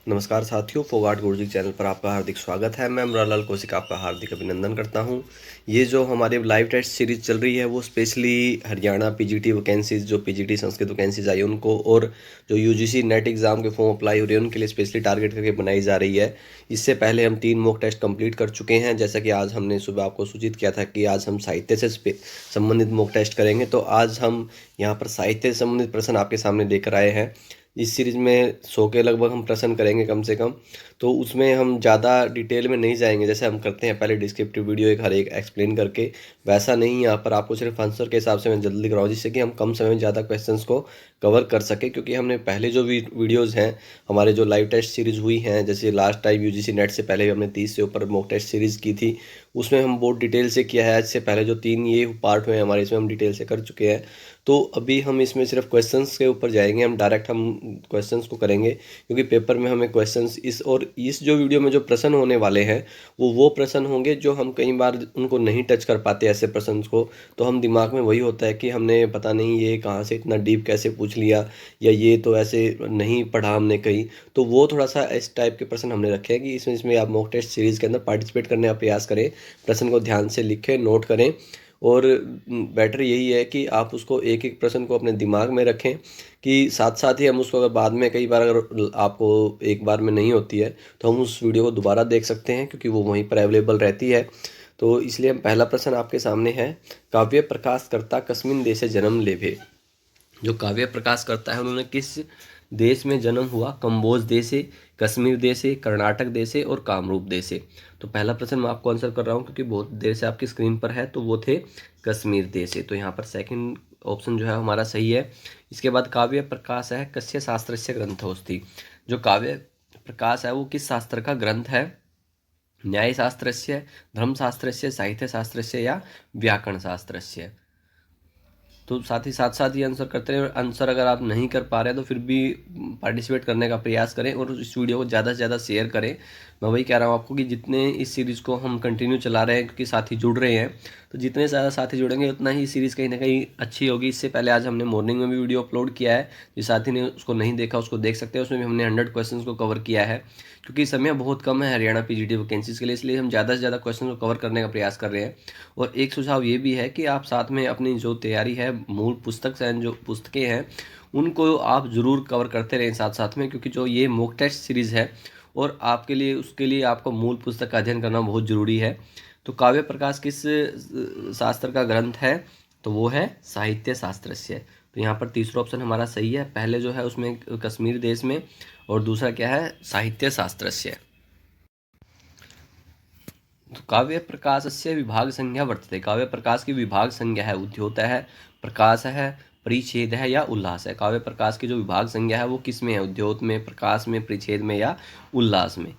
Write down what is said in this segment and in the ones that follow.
नमस्कार साथियों, फोगाट गुरुजी चैनल पर आपका हार्दिक स्वागत है। मैं अमरालाल कौशिक आपका हार्दिक अभिनंदन करता हूं। ये जो हमारी लाइव टेस्ट सीरीज चल रही है वो स्पेशली हरियाणा पीजीटी वैकेंसीज, जो पीजीटी संस्कृत वैकेंसीज आई उनको, और जो यूजीसी नेट एग्जाम के फॉर्म अप्लाई हो रहे हैं उनके लिए स्पेशली टारगेट करके बनाई जा रही है। इससे पहले हम 3 मॉक टेस्ट कंप्लीट कर चुके हैं। जैसा कि आज हमने सुबह आपको सूचित किया था कि आज हम साहित्य से संबंधित मॉक टेस्ट करेंगे, तो आज हम यहाँ पर साहित्य से संबंधित प्रश्न आपके सामने लेकर आए हैं। इस सीरीज़ में 100 के लगभग हम प्रश्न करेंगे कम से कम। तो उसमें हम ज़्यादा डिटेल में नहीं जाएंगे, जैसे हम करते हैं पहले डिस्क्रिप्टिव वीडियो एक हर एक एक्सप्लेन करके, वैसा नहीं। यहाँ पर आपको सिर्फ आंसर के हिसाब से मैं जल्दी कराऊँ, जिससे कि हम कम समय में ज़्यादा क्वेश्चंस को कवर कर सके। क्योंकि हमने पहले जो भी वीडियोज़ हैं, हमारे जो लाइव टेस्ट सीरीज़ हुई हैं, जैसे लास्ट टाइम यूजीसी नेट से पहले हमने 30 से ऊपर मॉक टेस्ट सीरीज़ की थी, उसमें हम बहुत डिटेल से किया है। इससे पहले जो 3 ये पार्ट हुए हमारे, इसमें हम डिटेल से कर चुके हैं। तो अभी हम इसमें सिर्फ क्वेश्चंस के ऊपर जाएंगे, हम डायरेक्ट हम क्वेश्चंस को करेंगे। क्योंकि पेपर में हमें क्वेश्चंस इस जो वीडियो में जो प्रश्न होने वाले हैं वो प्रश्न होंगे जो हम कई बार उनको नहीं टच कर पाते, ऐसे प्रश्न को। तो हम दिमाग में वही होता है कि हमने पता नहीं ये कहाँ से इतना डीप कैसे पूछ लिया, या ये तो ऐसे नहीं पढ़ा हमने कहीं। तो वो थोड़ा सा इस टाइप के प्रश्न हमने रखे हैं कि इसमें आप मॉक टेस्ट सीरीज़ के अंदर पार्टिसिपेट करने का प्रयास करें, प्रश्न को ध्यान से लिखें, नोट करें। और बेटर यही है कि आप उसको एक एक प्रश्न को अपने दिमाग में रखें, कि साथ साथ ही हम उसको अगर बाद में कई बार अगर आपको एक बार में नहीं होती है तो हम उस वीडियो को दोबारा देख सकते हैं, क्योंकि वो वहीं पर अवेलेबल रहती है। तो इसलिए हम पहला प्रश्न आपके सामने है, काव्य प्रकाशकर्ता कस्मिन देशे जन्म लेभे। जो काव्य प्रकाश करता है उन्होंने किस देश में जन्म हुआ? कंबोज देशे, कश्मीर देशे, कर्नाटक देशे और कामरूप देशे। तो पहला प्रश्न मैं आपको आंसर कर रहा हूँ क्योंकि बहुत देर से आपकी स्क्रीन पर है, तो वो थे कश्मीर देशे। तो यहाँ पर सेकंड ऑप्शन जो है हमारा सही है। इसके बाद काव्य प्रकाश है कस्य शास्त्रस्य ग्रंथोस्ति। जो काव्य प्रकाश है वो किस शास्त्र का ग्रंथ है? न्याय शास्त्रस्य, धर्मशास्त्रस्य, साहित्य शास्त्रस्य या व्याकरण शास्त्रस्य। तो साथ ही आंसर करते रहें। और आंसर अगर आप नहीं कर पा रहे हैं तो फिर भी पार्टिसिपेट करने का प्रयास करें और इस वीडियो को ज़्यादा से ज़्यादा शेयर करें। मैं वही कह रहा हूँ आपको कि जितने इस सीरीज़ को हम कंटिन्यू चला रहे हैं, क्योंकि साथी जुड़ रहे हैं, तो जितने ज़्यादा साथी जुड़ेंगे उतना ही सीरीज़ कहीं ना कहीं अच्छी होगी। इससे पहले आज हमने मॉर्निंग में भी वीडियो अपलोड किया है, जिस साथी ने उसको नहीं देखा उसको देख सकते हैं। उसमें भी हमने 100 क्वेश्चन को कवर किया है। क्योंकि समय बहुत कम है हरियाणा पीजीटी वैकेंसीज के लिए, इसलिए हम ज़्यादा से ज़्यादा क्वेश्चन को कवर करने का प्रयास कर रहे हैं। और एक सुझाव ये भी है कि आप साथ में अपनी जो तैयारी है, मूल पुस्तक से जो पुस्तकें हैं उनको आप ज़रूर कवर करते रहें साथ साथ में, क्योंकि जो ये मॉक टेस्ट सीरीज़ है और आपके लिए उसके लिए आपको मूल पुस्तक का अध्ययन करना बहुत ज़रूरी है। तो काव्य प्रकाश किस शास्त्र का ग्रंथ है? तो वो है साहित्य शास्त्रस्य। तो यहाँ पर तीसरा ऑप्शन हमारा सही है। पहले जो है उसमें कश्मीर देश में, और दूसरा क्या है? साहित्य शास्त्रस्य। तो काव्य प्रकाशस्य विभाग संज्ञा वर्तते। काव्य प्रकाश की विभाग संज्ञा है उद्योत है, प्रकाश है, परिच्छेद है या उल्लास है। काव्य प्रकाश की जो विभाग संज्ञा है वो किस में है? उद्योत में, प्रकाश में, परिच्छेद में या उल्लास में।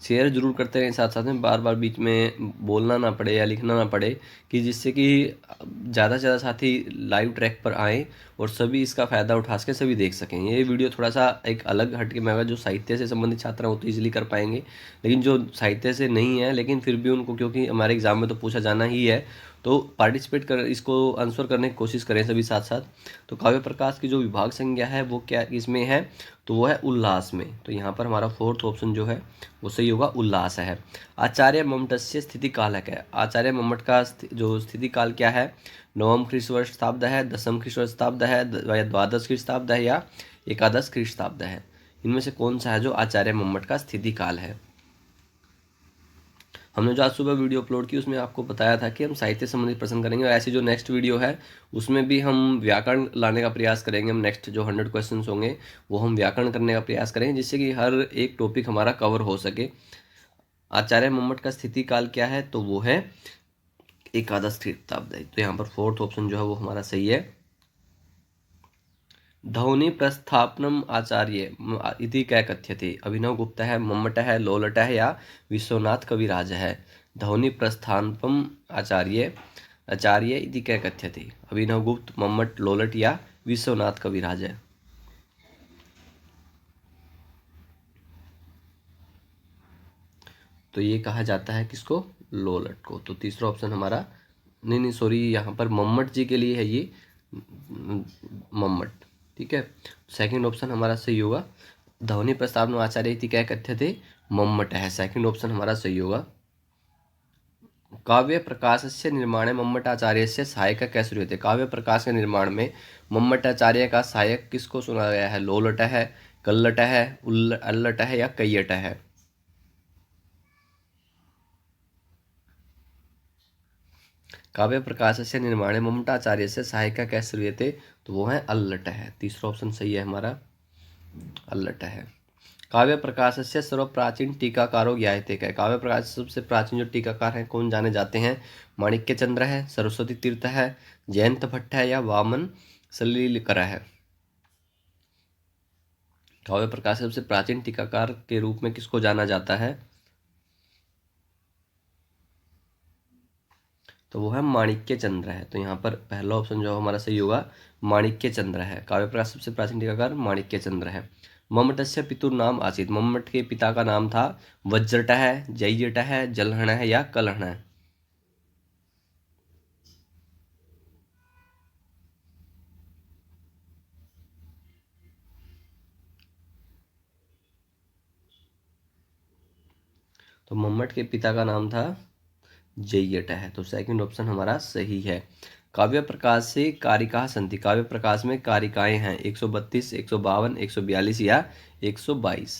शेयर जरूर करते रहें साथ साथ में, बार बार बीच में बोलना ना पड़े या लिखना ना पड़े, कि जिससे कि ज़्यादा से ज़्यादा साथी लाइव ट्रैक पर आएँ और सभी इसका फ़ायदा उठा सके, सभी देख सकें। ये वीडियो थोड़ा सा एक अलग हटके में होगा। जो साहित्य से संबंधित छात्र हैं वो तो ईजिली कर पाएंगे, लेकिन जो साहित्य से नहीं है लेकिन फिर भी उनको, क्योंकि हमारे एग्ज़ाम में तो पूछा जाना ही है, तो पार्टिसिपेट कर इसको आंसर करने की कोशिश करें सभी साथ साथ। तो काव्य प्रकाश की जो विभाग संज्ञा है वो क्या इसमें है? तो वो है उल्लास में। तो यहाँ पर हमारा फोर्थ ऑप्शन जो है वो सही होगा, उल्लास है। आचार्य मम्मटस्य स्थिति कालक है। आचार्य मम्मट का जो स्थिति काल क्या है? नवम ख्रीष्टाब्द है, दसम ख्रीष्टाब्द है, या द्वादश ख्रीष्टाब्द है, या एकादश ख्रीष्टाब्द है। इनमें से कौन सा है जो आचार्य मम्मट का स्थिति काल है? हमने जो आज सुबह वीडियो अपलोड की उसमें आपको बताया था कि हम साहित्य संबंधित प्रश्न करेंगे, और ऐसी जो नेक्स्ट वीडियो है उसमें भी हम व्याकरण लाने का प्रयास करेंगे। हम नेक्स्ट जो 100 क्वेश्चन होंगे वो हम व्याकरण करने का प्रयास करेंगे, जिससे कि हर एक टॉपिक हमारा कवर हो सके। आचार्य मम्मट का स्थिति काल क्या है? तो वो है एकादश ख्रीष्टाब्द। तो यहाँ पर फोर्थ ऑप्शन जो है वो हमारा सही है। ध्वनि प्रस्थापनम आचार्य इति क्या कथ्यते। अभिनव गुप्त है, मम्मट है, लोलट है या विश्वनाथ कविराज है। ध्वनि प्रस्थापनम आचार्य आचार्य इति क्या कथ्यते। अभिनव गुप्त, मम्मट, लोलट या विश्वनाथ कविराज है। तो ये कहा जाता है किसको? लोलट को। तो तीसरा ऑप्शन हमारा, नहीं सॉरी, यहाँ पर मम्मट जी के लिए है ये, मम्मट। ठीक है, सेकंड ऑप्शन हमारा सही होगा। ध्वनि प्रस्तावनो आचार्य इति क्या कथ्यते मम्मटः, सेकंड ऑप्शन हमारा सही होगा। काव्य प्रकाशस्य निर्माणे मम्मटाचार्यस्य सहायक कैसे हुए थे? काव्य प्रकाश के निर्माण में मम्मटाचार्य का सहायक किसको चुना गया है? लोलट है, कल्लट है, अल्लट है या कैयट है? काव्य प्रकाशस्य निर्माणे मम्मटाचार्यस्य सहायक कैसे हुए थे? तो वो है अल्लट है। तीसरा ऑप्शन सही है हमारा, अल्लट है। काव्य प्रकाशस्य सर्व प्राचीन टीकाकारो ज्ञायते है। काव्य प्रकाश सबसे प्राचीन जो टीकाकार हैं कौन जाने जाते हैं? माणिक्य चंद्र है, सरस्वती तीर्थ है, जयंत भट्ट है या वामन सलीलकर है? काव्य प्रकाश सबसे प्राचीन टीकाकार के रूप में किसको जाना जाता है? तो वो है माणिक्य चंद्र है। तो यहाँ पर पहला ऑप्शन जो हमारा सही होगा माणिक्य चंद्र है। काव्य प्रकाश सबसे प्राचीन टीकाकार माणिक्य चंद्र है। मम्मटस्य पितुर नाम आसीत। मम्मट के पिता का नाम था वज्रट है, जयजट है, जलहण है या कलहण है? तो मम्मट के पिता का नाम था जयजट है। तो सेकंड ऑप्शन हमारा सही है। काव्य प्रकाश से कारिका संति। काव्य प्रकाश में कारिकाएं हैं 132, 152, 142 या 122?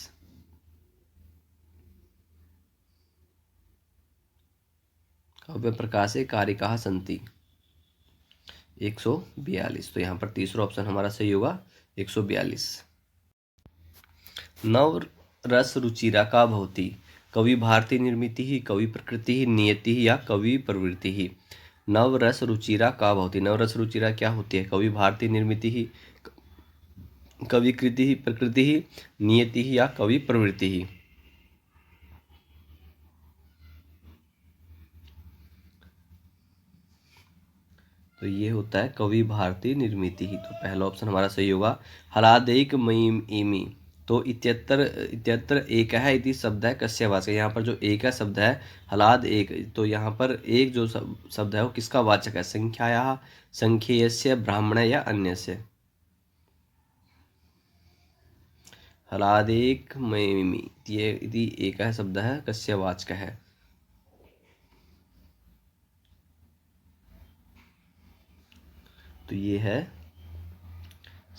काव्य प्रकाश से कारिका संति 142। तो यहाँ पर तीसरा ऑप्शन हमारा सही होगा 142। नव रस रुचिरा का भवती। कवि भारती निर्मिति ही, कवि प्रकृति ही, नियति ही या कवि प्रवृत्ति ही? नव रस रुचिरा का भवती। नव रस रुचिरा क्या होती है? कवि भारती निर्मिति ही, कवि कृति ही, प्रकृति ही, नियति ही या कवि प्रवृत्ति ही? तो ये होता है कवि भारती निर्मिति ही। तो पहला ऑप्शन हमारा सही होगा। हलादेक मयीम एमी। तो इत्यत्र इत्यत्र एक है इति शब्द है कस्य वाचक। यहाँ पर जो एक है शब्द है हलाद एक, तो यहाँ पर एक जो शब्द है वो किसका वाचक है? संख्याया, संख्येयस्य, ब्राह्मण या अन्यस्य? हलादेक मयीमी ये इति एक है शब्द है कस्य वाचक है? तो ये है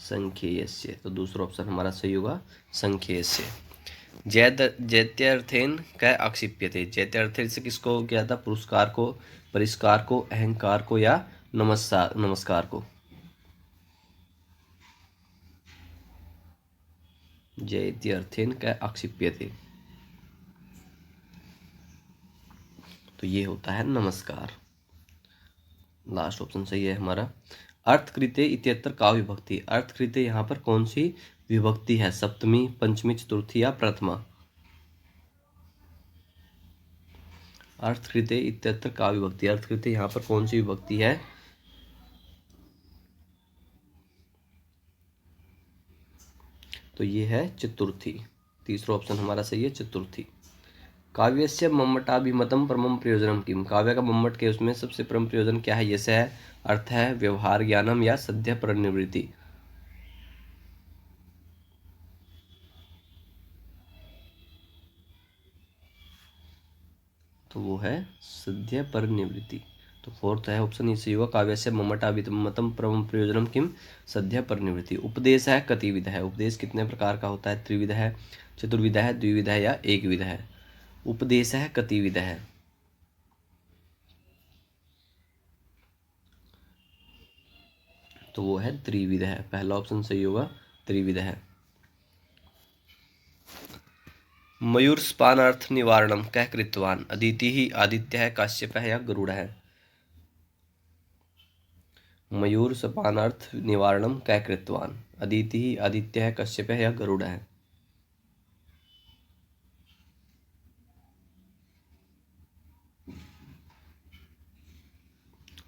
संख्येयस्य। तो दूसरा ऑप्शन हमारा सही होगा संख्येयस्य। जैत्यर्थेन कै आक्षिप्यते। जैत्यर्थेन से किसको किया था? पुरस्कार को, परिष्कार को, अहंकार को या नमस्कार को? जैत्यर्थेन कै आक्षिप्यते। तो ये होता है नमस्कार। लास्ट ऑप्शन सही है हमारा। अर्थकृते इत्यत्र का विभक्ति। अर्थकृते यहाँ पर कौन सी विभक्ति है? सप्तमी, पंचमी, चतुर्थी या प्रथमा? अर्थकृते इत्यत्र का विभक्ति। अर्थकृते यहाँ पर कौन सी विभक्ति है? तो ये है चतुर्थी। तीसरा ऑप्शन हमारा सही है चतुर्थी। काव्यस्य मम्मटाभिमतम परमम प्रयोजनम किम। काव्य का मम्मट के उसमें सबसे परम प्रयोजन क्या है? यश है, अर्थ है, व्यवहार ज्ञानम या सद्य परिनिवृत्ति? तो वो है सद्य परिनिवृत्ति। तो फोर्थ है ऑप्शन ये सही होगा। काव्यस्य मम्मटाभिमतम परमम प्रयोजनम किम सद्य परिनिवृत्ति। उपदेश है कतिविध है। उपदेश कितने प्रकार का होता है? त्रिविध है, चतुर्विध है, द्विविध है या एक विध है? उपदेश है कतिविध है? तो वो है त्रिविध है। पहला ऑप्शन सही होगा त्रिविध है। मयूर स्पानार्थ निवारणम कह कृतवान। अदिति ही, आदित्य है, काश्यप है या गरुड़ है? मयूर स्पानार्थ निवारणम कह कृतवान। अदिति ही, आदित्य है, कश्यप है या गरुड़ है?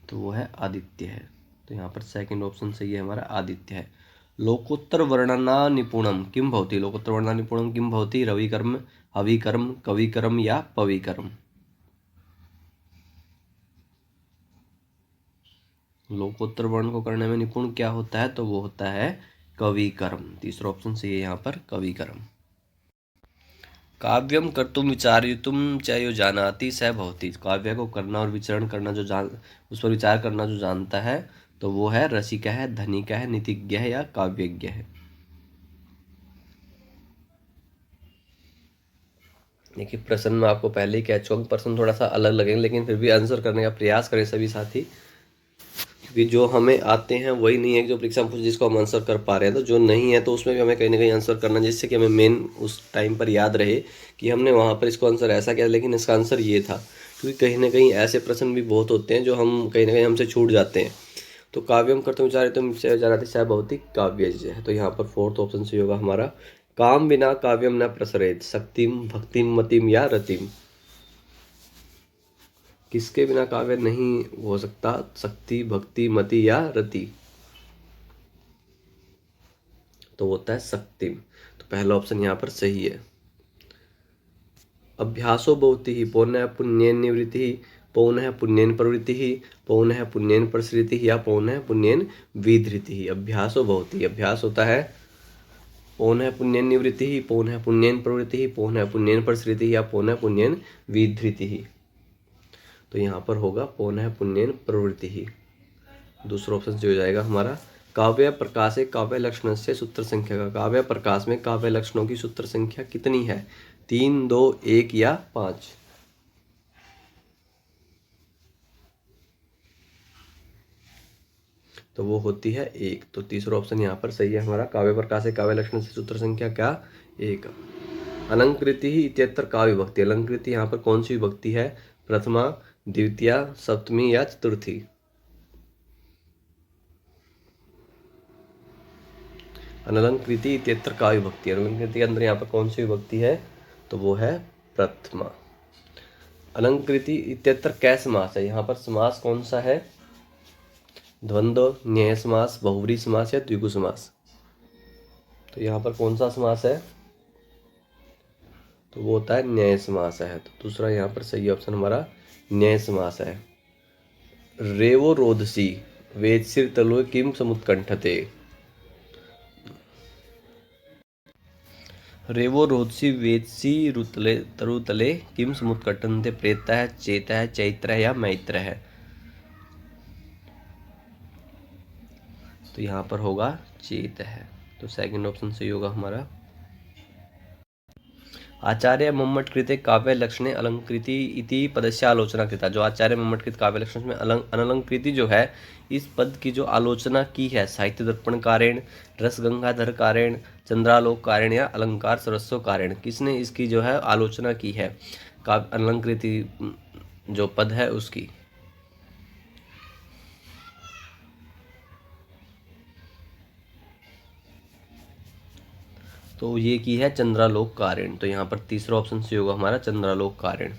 तो वो है आदित्य है। तो यहाँ पर सेकंड ऑप्शन सही है हमारा, आदित्य है। लोकोत्तर वर्णना निपुणम किम भवति। लोकोत्तर वर्णना निपुणम किम भवति? रविकर्म, हविकर्म, कविकर्म या पविकर्म? लोकोत्तर वर्ण को करने में निपुण क्या होता है? तो वो होता है कविकरम, तीसरा ऑप्शन सही है यहाँ पर कविकरम। काव्यम कर्तुम विचारयुतुम च यो जानाति स भवति, काव्य को करना और विचरण करना जो जान, उस पर विचार करना जो जानता है तो वो है रसिक है, धनिक है, नीतिज्ञ है या काव्यज्ञ है। देखिए प्रश्न में आपको पहले ही कह चुका हूँ, प्रश्न थोड़ा सा अलग लगेंगे लेकिन फिर भी आंसर करने का प्रयास करें सभी साथी, क्योंकि जो हमें आते हैं वही नहीं है जो परीक्षा में पूछ जिसको हम आंसर कर पा रहे हैं, तो जो नहीं है तो उसमें भी हमें कहीं ना कहीं आंसर करना, जिससे कि हमें मेन उस टाइम पर याद रहे कि हमने वहाँ पर इसको आंसर ऐसा किया लेकिन इसका आंसर ये था। क्योंकि कहीं ना कहीं ऐसे प्रश्न भी बहुत होते हैं जो हम कहीं ना कहीं हमसे छूट जाते हैं। तो काव्यम कर्तुम विचारयुतुम च जानाति स भवति काव्यज्ञ है, तो यहाँ पर फोर्थ ऑप्शन सही होगा हमारा। काम बिना काव्यम न प्रसरेत, शक्तिम भक्तिम मतिम या रतिम, किसके बिना काव्य नहीं हो सकता, शक्ति भक्ति मति या रति, तो होता है शक्तिम। तो पहला ऑप्शन यहाँ पर सही है। अभ्यासो भवति ही पौनः पुण्येन निवृत्ति, पौनः पुण्येन प्रवृत्ति, पौनः पुण्येन प्रसृति या पौनः पुण्येन विधृति। अभ्यासो भवति, अभ्यास होता है पौनः पुण्येन निवृत्ति, पौनः पुण्येन प्रवृत्ति, पौनः पुण्येन प्रसृति या पौनः पुण्येन विधृति। तो यहाँ पर होगा पौनः पुण्येन प्रवृत्ति, दूसरा ऑप्शन से हो जाएगा हमारा। काव्य प्रकाशे काव्य लक्षण से सूत्र संख्या का, काव्य प्रकाश में काव्य लक्षणों की सूत्र संख्या कितनी है, 3, 2, 1 या 5। तो वो होती है 1, तो तीसरा ऑप्शन यहाँ पर सही है हमारा। काव्य प्रकाश से काव्य लक्षण से सूत्र संख्या क्या, 1। अलंकृति ही इत्यत्र का विभक्ति, अलंकृति यहाँ पर कौन सी विभक्ति है, प्रथमा, द्वितीया, सप्तमी या चतुर्थी। अनलंकृति इत्यत्र का विभक्ति, अलंकृति के अंदर यहाँ पर कौन सी विभक्ति है, तो वो है प्रथमा। अलंकृति इत्यत्र कै समास है, यहाँ पर समास कौन सा है, द्वंद्व, न्याय समास, बहुव्रीहि समास या द्विगु समास। तो यहाँ पर कौन सा समास है, तो वो होता है न्याय समास है। तो दूसरा यहाँ पर सही ऑप्शन हमारा न्याय समास है। रेवो रोदसी वेत्सिर तलो किम समुत्कंठते, रेवो रोदसी वेत्सी रुतले तरुतले किम समुत्कंठते, प्रेता है, चेता है, चैत्र है या मैत्र है। तो यहाँ पर होगा चेत है, तो सेकंड ऑप्शन सही होगा हमारा। आचार्य मम्मट कृते काव्य लक्षणे अलंकृति इति पदस्य आलोचना कृता, जो आचार्य मम्मट कृत काव्य लक्षण में अनलंकृति जो है इस पद की जो आलोचना की है, साहित्य दर्पण कारेण, रस गंगाधर कारेण, चंद्रालोक कारेण या अलंकार सरस्व कारेण, किसने इसकी जो है आलोचना की है, काव्य अलंकृति जो पद है उसकी। तो ये की है चंद्रालोक कारेण, तो यहाँ पर तीसरा ऑप्शन से होगा हमारा चंद्रालोक कारेण।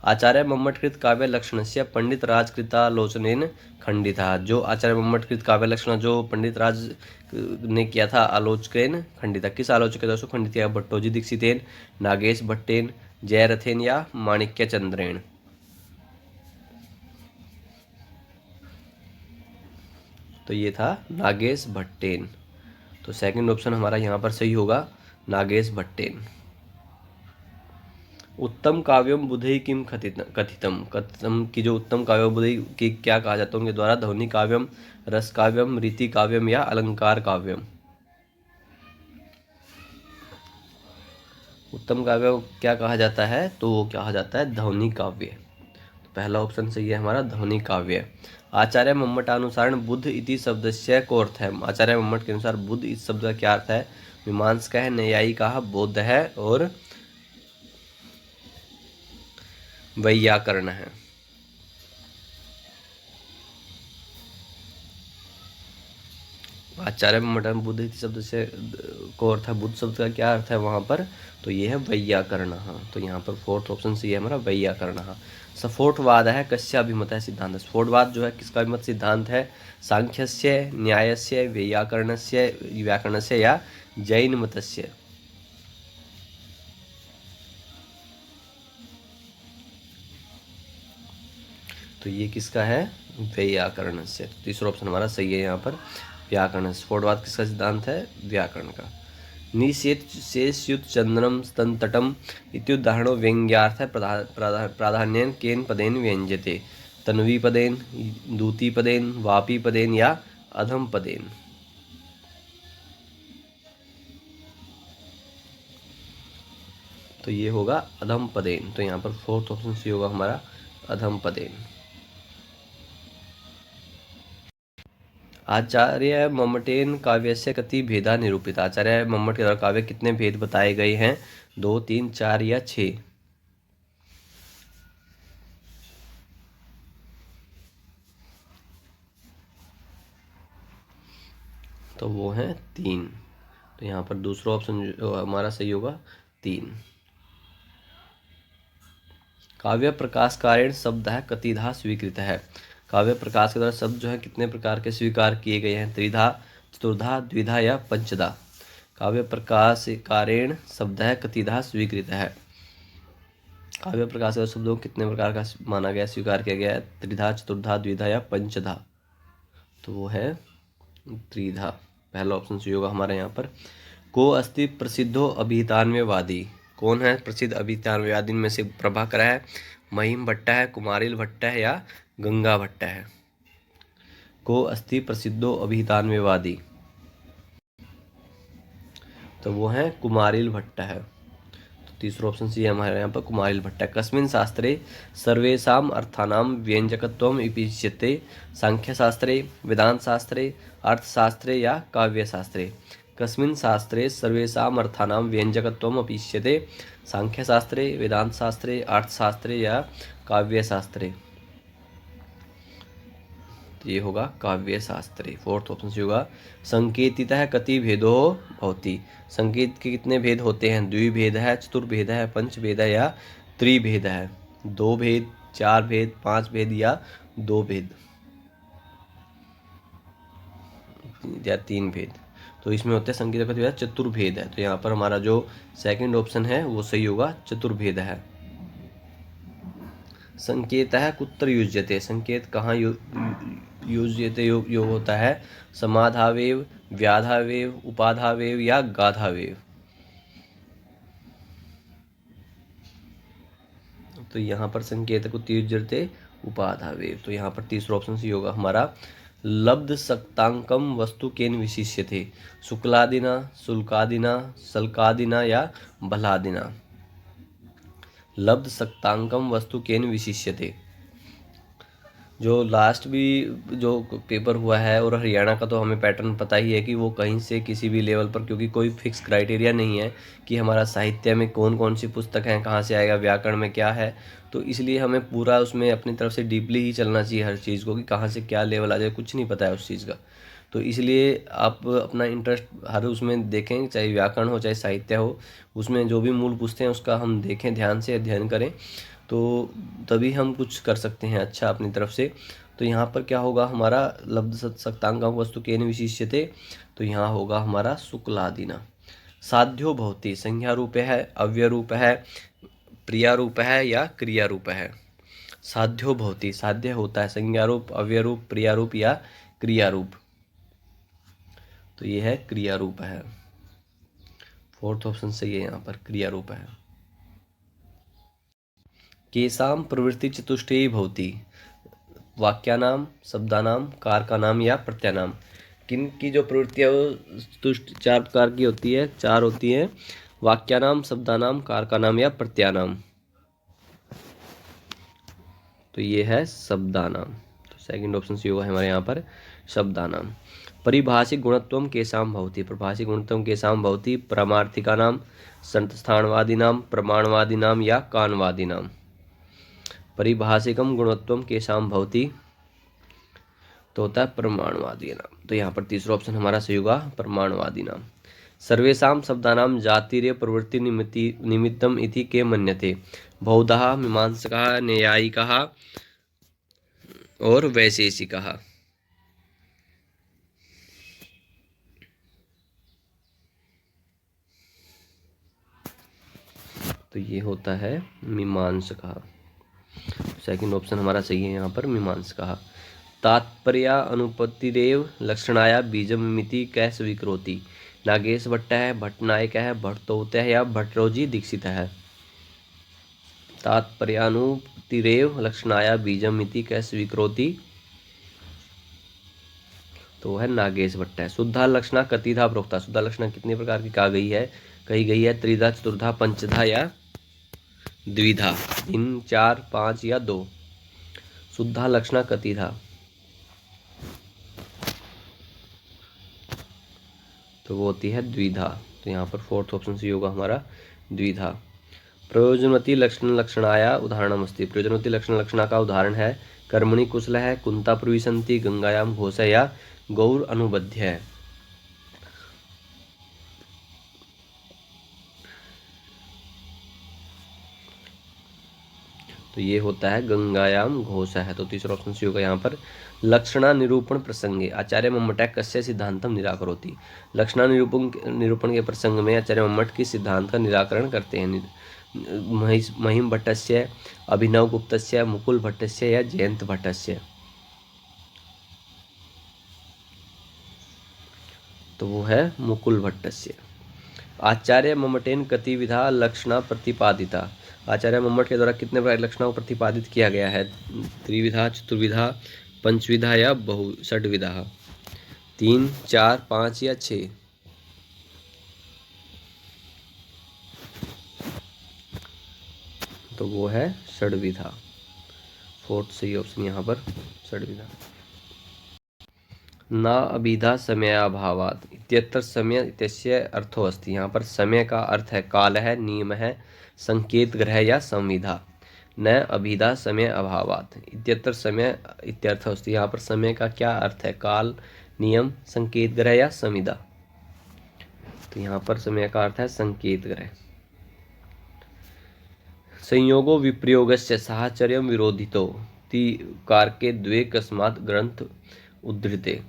आचार्य मम्मटकृत काव्य लक्षणस्य पंडित राजकृतालोचनेन खंडिता, जो आचार्य मम्मटकृत काव्य लक्षण जो पंडित राज ने किया था आलोचकेन खंडिता, किस आलोचक के द्वारा खंडित किया, भट्टोजी दीक्षितेन, नागेश भट्टेन, जयरथेन या माणिक्य चंद्रेण। तो ये था नागेश भट्टेन, तो सेकंड ऑप्शन हमारा यहाँ पर सही होगा नागेश भट्टेन। उत्तम काव्यम बुधई किम कथितम, कथितम की जो उत्तम काव्य बुधई की क्या कहा जाता है उनके द्वारा, ध्वनि काव्यम, रस काव्यम, रीति काव्यम या अलंकार काव्यम। उत्तम काव्य को क्या कहा जाता है, तो वो कहा जाता है ध्वनि काव्य, तो पहला ऑप्शन सही है हमारा ध्वनि काव्य। आचार्य मम्मटानुसार बुद्ध इति शब्दस्य को अर्थ है, आचार्य मम्मट के अनुसार बुद्ध इस शब्द का क्या अर्थ है, मीमांस का है, न्यायी का, बौद्ध है और वैयाकरण है। आचार्य मम्मटन बुद्ध इति शब्द से को अर्थ है, बुद्ध शब्द का क्या अर्थ है वहाँ पर, तो ये है वैयाकरण। तो यहाँ पर फोर्थ ऑप्शन सही है हमारा वैयाकरण। स्फोटवाद है कस्य अभिमत है सिद्धांत, स्फोटवाद जो है किसका अभिमत सिद्धांत है, सांख्यस्य, न्यायस्य, वैयाकरणस्य, व्याकरणस्य या जैन मतस्य। तो ये किसका है, वैयाकरणस्य, तीसरा ऑप्शन हमारा सही है यहाँ पर व्याकरण। स्फोटवाद किसका सिद्धांत है? व्याकरण का। निशेष शेषयुत चंद्रम स्तनतटम इत्युदाहरणो व्यंग्यार्थ प्राधान्येन केन पदेन व्यंज्यते? तन्वी पदेन, दूती पदेन, वापी पदेन या अधम पदेन? तो ये होगा अधम पदेन। तो यहाँ पर फोर्थ ऑप्शन सी होगा हमारा अधम पदेन। आचार्य मम्मटेन काव्यस्य कति भेदा निरूपित? आचार्य मम्मट के द्वारा काव्य कितने भेद बताए गए हैं? 2, 3, 4 या 6? तो वो है 3। तो यहाँ पर दूसरा ऑप्शन जो हमारा सही होगा 3। काव्य प्रकाशकारेण शब्द है कतिधा स्वीकृत है? काव्य प्रकाश के द्वारा शब्द जो है कितने प्रकार के स्वीकार किए गए हैं? त्रिधा, चतुर्धा, द्विधा या पंचधा? काव्य प्रकाशकारेण शब्द है कतिधा स्वीकृत है? काव्य प्रकाश के शब्दों को कितने प्रकार का माना गया, स्वीकार किया गया है? त्रिधा, चतुर्धा, द्विधा या पंचधा? तो वो है त्रिधा। पहला ऑप्शन सही होगा हमारे यहाँ पर। को अस्ति प्रसिद्धो अभितान्वयवादी? कौन है प्रसिद्ध अभितान्वयवादी में से? प्रभाकर है, महिम भट्ट है, कुमारिल भट्ट है या गंगा भट्ट है? को अस्ति प्रसिद्धो अभितान्वयवादी? तो वो है कुमारिल भट्ट है। तो तीसरा ऑप्शन सी है हमारे यहाँ पर कुमारिल भट्ट है। कस्मिन् शास्त्रे सर्वेषाम् अर्थानां व्यंजकत्वम् इप्यते? सांख्यशास्त्रे, वेदांत शास्त्रे, अर्थशास्त्रे या काव्यशास्त्रे? कस्मिन् शास्त्रे सर्वेषाम् अर्थानां व्यंजकत्वम् इप्यते? सांख्यशास्त्रे, वेदांत शास्त्रे, अर्थशास्त्रे या काव्यशास्त्रे? ये होगा काव्यशास्त्रे। फोर्थ ऑप्शन से होगा। संकेतितः कति भेदो भवति? संकेत के कितने भेद होते हैं? द्विभेद है, चतुर्भेद है, पंचभेद है या त्रिभेद है? 2 भेद, 4 भेद, 5 भेद या 2 भेद या 3 भेद? तो इसमें होते हैं संकेत कति भेद, चतुर्भेद है। तो यहाँ पर हमारा जो सेकंड ऑप्शन है वो सही होगा, चतुर्भेद है। संकेतः कुत्र युज्यते? संकेत कहाँ युज्यते योग होता है? समाधावेव, व्याधावेव, उपाधावेव या गाधावेव? तो यहाँ पर संकेत कुत्र युज्यते उपाधावेव। तो यहाँ पर तीसरा ऑप्शन सी होगा हमारा। लब्ध सक्तांकम वस्तु केन विशिष्यते? शुक्लादिना, शुल्कादिना, सल्कादिना या बलादिना? लब्ध सक्तांकम वस्तु केन विशिष्यते? जो लास्ट भी जो पेपर हुआ है और हरियाणा का तो हमें पैटर्न पता ही है कि वो कहीं से किसी भी लेवल पर, क्योंकि कोई फिक्स क्राइटेरिया नहीं है कि हमारा साहित्य में कौन कौन सी पुस्तक हैं, कहाँ से आएगा, व्याकरण में क्या है। तो इसलिए हमें पूरा उसमें अपनी तरफ से डीपली ही चलना चाहिए हर चीज़ को, कि कहाँ से क्या लेवल आ जाए कुछ नहीं पता है उस चीज़ का। तो इसलिए आप अपना इंटरेस्ट हर उसमें देखें, चाहे व्याकरण हो चाहे साहित्य हो, उसमें जो भी मूल पूछते हैं उसका हम देखें, ध्यान से अध्ययन करें, तो तभी हम कुछ कर सकते हैं अच्छा अपनी तरफ से। तो यहाँ पर क्या होगा हमारा? लब्ध सक्तांकम वस्तु केन विशिष्यते? तो यहाँ होगा हमारा शुक्लादिना। साध्यो भवति संज्ञा रूप है, अव्यय रूप है, प्रिया रूप है या क्रिया रूप है? साध्यो भवति, साध्य होता है संज्ञा रूप, अव्यय रूप, प्रिया रूप या क्रिया रूप? तो ये है क्रिया रूप है। फोर्थ ऑप्शन सही है यहाँ पर, क्रिया रूप है। केसाम प्रवृत्ति चतुष्टयी भवति? वाक्यानाम, शब्दानाम, कारकानाम या प्रत्ययानाम? किन की जो प्रवृत्तियाँ वो 4 प्रकार की होती है, 4 होती हैं। वाक्यानाम, शब्दानाम, कारकानाम या प्रत्ययानाम? तो ये है शब्दानाम। तो सेकंड ऑप्शन सी होगा हमारे यहाँ पर शब्दानाम। परिभाषिक गुणत्वम केसाम भवति? परिभाषिक गुणत्वम केसाम भवति? परमार्थिकानाम, संस्थानवादिनाम, प्रमाणवादिनाम या कानवादिनाम? परिभाषिकम गुणत्वम केसाम भवति? तो होता है प्रमाणवादी नाम। तो यहाँ पर तीसरा ऑप्शन हमारा सही होगा, प्रमाणवादी नाम। सर्वेषां शब्दानां जातीय प्रवृत्ति निमित्तम इति के मन्यते? बहुधा, मीमांसकः, न्यायिकः और वैशेषिकः? तो ये होता है मीमांसकः। सेकंड ऑप्शन हमारा सही है यहाँ पर, मीमांसकः। तात्पर्या अनुपत्तिरेव लक्षणाया बीजमिति कै स्वीकरोति। नागेश भट्ट है, भट्टनायक है, भट्टोत है या भट्टरोजी दीक्षित है। तात्पर्यानुपत्तिरेव लक्षणाया बीजमिति कै स्वीकरोति, तो है नागेश भट्ट है। शुद्धा लक्षणा कतिधा प्रोक्ता। शुद्धा लक्षणा कितने प्रकार की कही गई है। त्रिधा, चतुर्धा, पंचधा या द्विधा, 3, 4, 5 या 2। शुद्धा लक्षणा कतिधा, तो वो होती है द्विधा। तो यहाँ पर फोर्थ ऑप्शन सी होगा हमारा द्विधा। प्रयोजनवती लक्षण लक्षणाया उदाहरणमस्ति। प्रयोजनवती लक्षण लक्षणा का उदाहरण है कर्मणि कुशल है, कुंता प्रविशन्ति, गंगायाम घोष या गौर अनुबध्य है। तो ये होता है गंगायाम घोष है। तो तीसरा ऑप्शन सी होगा यहाँ पर। लक्षणा निरूपण प्रसंगे आचार्य मम्मट कस्य सिद्धांतम निराकरोति। लक्षणा निरूपण के प्रसंग में आचार्य मम्मट की सिद्धांत का निराकरण करते हैं। महिम भट्टस्य, अभिनव गुप्तस्य, मुकुल भट्टस्य या जयंत भट्टस्य, तो वो है मुकुल भट्टस्य। आचार्य मम्मटेन कतिविधा लक्षणा प्रतिपादिता। आचार्य मम्मट के द्वारा कितने प्रकार लक्षणों को प्रतिपादित किया गया है। त्रिविधा, चतुर्विधा, पंचविधा या षड्विधा, 3, 4, 5 या 6। तो वो है षड्विधा। फोर्थ सही ऑप्शन यहाँ पर षड्विधा। न अभिधा समयाभावात् इत्यत्र समय इत्यस्य अर्थो अस्ति। यहाँ पर समय का अर्थ है काल है, नियम है, संकेत ग्रह या संविधा। न अभिधा समय अभावात् इत्यत्र समय इत्यर्थ अस्ति। यहाँ पर समय का क्या अर्थ है, काल, नियम, संकेत ग्रह या संविधा। तो यहाँ पर समय का अर्थ है संकेत ग्रह। संयोगो विप्रयोगस्य साहचर्यम विरोधितो कारके द्वे कस्मात् ग्रंथ उद्धृते।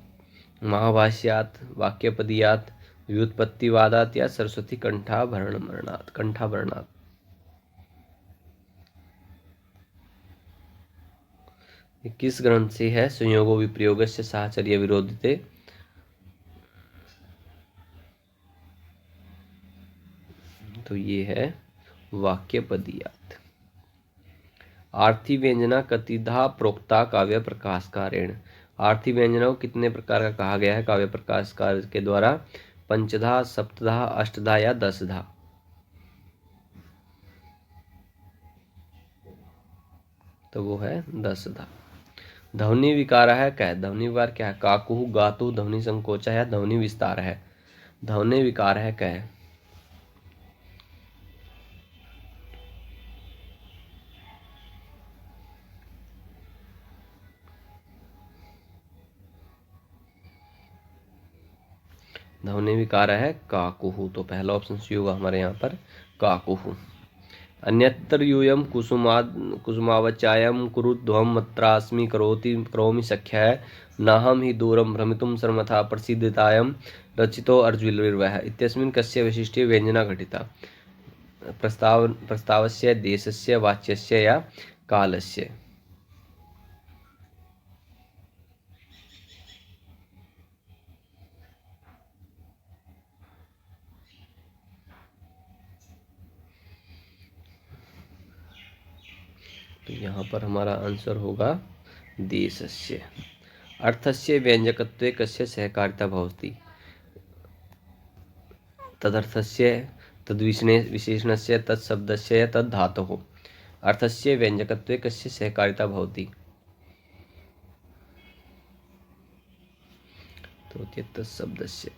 महाभाष्यात्, वाक्यपदीयात्, व्युत्पत्तिवादात् या सरस्वती कंठाभरणात्। किस ग्रंथ से है संयोगो विप्रयोगस्य साहचर्य विरोधिते। तो ये है वाक्यपदीयात्। आर्थी व्यंजना कतिधा प्रोक्ता काव्य प्रकाशकारेण। आर्थी व्यंजनों कितने प्रकार का कहा गया है काव्य प्रकाशकार के द्वारा। पंचधा, सप्तधा, अष्टधा या 10धा। तो वो है 10धा। ध्वनि विकार है क्या है। ध्वनि विकार क्या है। काकुहु, गातु, ध्वनि संकोच है, ध्वनि विस्तार है। ध्वनि विकार है क्या है। ध्वनि विकार है काकुहु। तो पहला ऑप्शन सी होगा हमारे यहाँ पर काकुहु। अन्यत्र यूयम कुसुमावचायम कुरुध्वम मत्रास्मि करोति करोमि सख्या है नाहम ही दूरम भ्रमितुम सर्वथा प्रसिद्धितायम रचितो अर्जुविर्वः इत्यस्मिन् कस्य वैशिष्ट्ये व्यंजना घटिता। प्रस्तावस्य, देशस्य, वाच्यस्य या कालस्य। तो यहाँ पर हमारा आंसर होगा देशस्य। अर्थस्य व्यंजकत्वे कस्य सहकारिता भवति। तदर्थस्य, तद्विशेषणस्य, तत्शब्दस्य या तद्धातोः। अर्थस्य व्यंजकत्वे कस्य सहकारिता भवति। तो तत्शब्दस्य।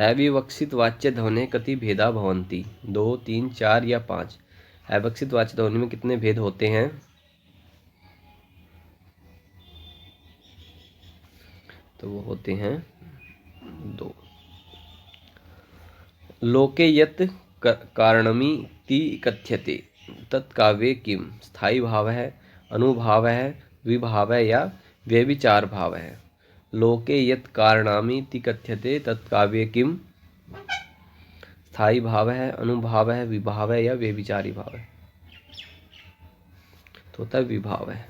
अविवक्षित वाच्य ध्वनि कति भेदा भवन्ति। 2, 3, 4 या 5। अविवक्षित वाच्य ध्वनि में कितने भेद होते हैं। तो वो होते हैं 2। लोके यत् कारणमिति कथ्यते तत्काव्ये किं स्थायी भाव है, अनुभाव है, विभाव है या व्यभिचार भाव है। लोके यत् कारणामिति कथ्यते तत्काव्ये किं स्थायी भाव है, अनुभाव है, विभाव है या व्यभिचारी भाव है। तो होता है विभाव है।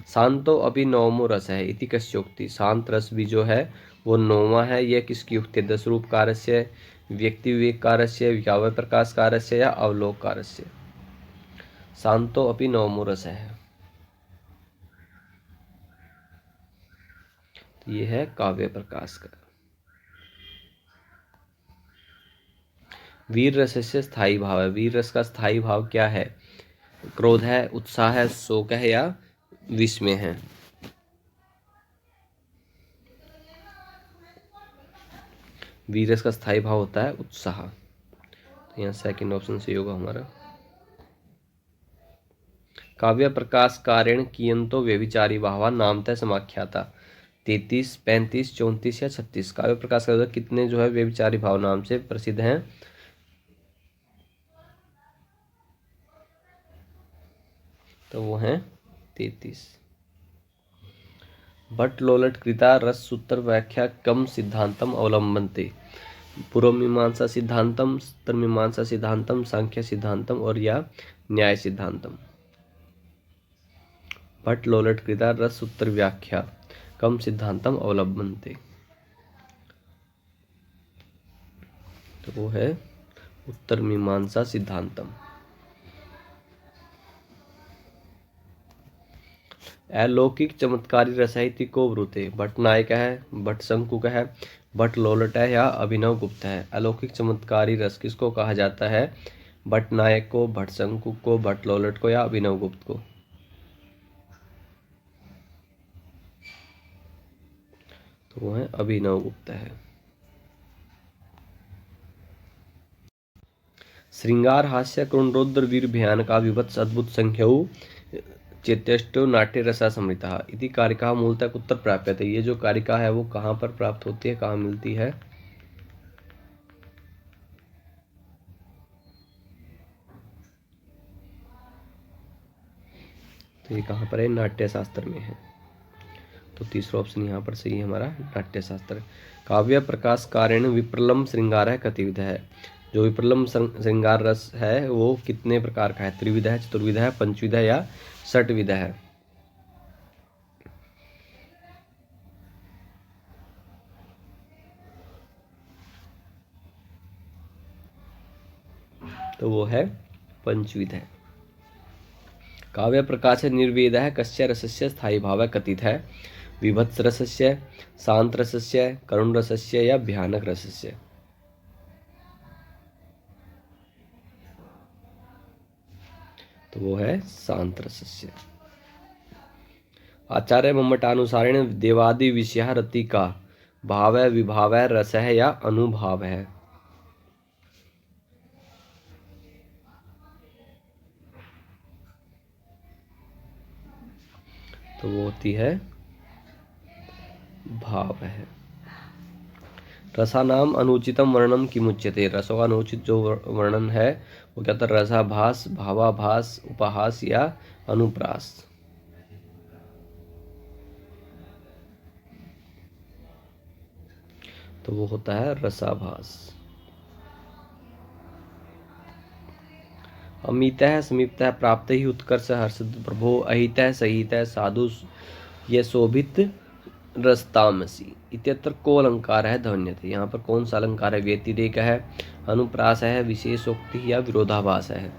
शांतो अभी नवमो रस है इति कस्योक्ति। शांत रस भी जो है वो नौवां है, यह किसकी युक्ति है? दस रूप कारस्य, व्यक्ति विवेक कारस्य, व्यावय प्रकाश कारस्य या अवलोक कारस्य। शांतो अपि नवमो रस है, तो ये है काव्य प्रकाश का। वीर रस से स्थायी भाव है। वीर रस का स्थायी भाव क्या है? क्रोध है, उत्साह है, शोक है या विस्मय है? वीर रस का स्थायी भाव होता है उत्साह, तो यहाँ सेकंड ऑप्शन सही होगा हमारा। काव्य प्रकाश कारेण कियंतो व्यभिचारी भावा नामतः समाख्याता। 33, 35, 34 या 36। काव्य प्रकाश का कितने जो है व्यभिचारी भाव नाम से प्रसिद्ध हैं? तो वो हैं 33। भट्ट लोलट कृता रस सूत्र व्याख्या कम सिद्धांतम अवलंबनते। पूर्व मीमांसा सिद्धांतम, उत्तर मीमांसा सिद्धांतम, सांख्य सिद्धांतम और या न्याय सिद्धांतम। भट्ट लोलट कृता रस सूत्र व्याख्या कम सिद्धांतम अवलंबनते, तो वो है उत्तर मीमांसा सिद्धांतम। अलौकिक चमत्कारी रसायति को ब्रूते। भट्ट नायक है, भट्ट शंकुक है, भट्ट लोलट है या अभिनव गुप्त है? अलौकिक चमत्कारी रस किसको कहा जाता है? भट्ट नायक को, भट्ट शंकुक को, भट्ट लोलट को या अभिनव गुप्त को? तो वो है अभिनव गुप्त है। श्रृंगार हास्य करुण रौद्र वीर भयानका विभत्स अद्भुत संख्यौ चेत्यष्टो नाट्य रसा समृता इति कारिका मूलतः उत्तर प्राप्त है। ये जो कारिका है वो कहाँ पर प्राप्त होती है, कहाँ मिलती है? तो ये कहाँ पर है? नाट्य शास्त्र में है। तो तीसरा ऑप्शन यहाँ पर सही है हमारा, नाट्य शास्त्र। काव्य प्रकाश कारेण विप्रलम श्रृंगार है कतिविध है। जो विप्रलम श्रृंगार रस है वो कितने प्रकार का है? त्रिविध है, चतुर्विध है, पंचविध है या षटविध है? तो वो है पंचविध है। काव्य प्रकाश निर्वेद है कस्य रसस्य स्थायी भाव कथित है? विभत्स रसस्य, शांत रसस्य, करुण रसस्य या भयानक रसस्य? तो वो है शांत रसस्य। आचार्य मम्मटानुसारेण देवादि विषय रति का भाव है, विभाव है, रस है या अनुभाव है? तो वो होती है भाव है। रसानाम अनुचितम वर्णनम किमुच्यते। रसों का अनुचित जो वर्णन है वो क्या था? रसाभास, भावाभास, उपहास या अनुप्रास? तो वो होता है रसाभास। अमितः समीपतः प्राप्त ही उत्कर्ष हर्षद प्रभो अहितः सहितः साधु ये शोभित रसतामसी इत्यत्र को अलंकार है ध्वन्यते। यहाँ पर कौन सा अलंकार है? व्यतिरेक है, अनुप्रास है, विशेषोक्ति या विरोधाभास है?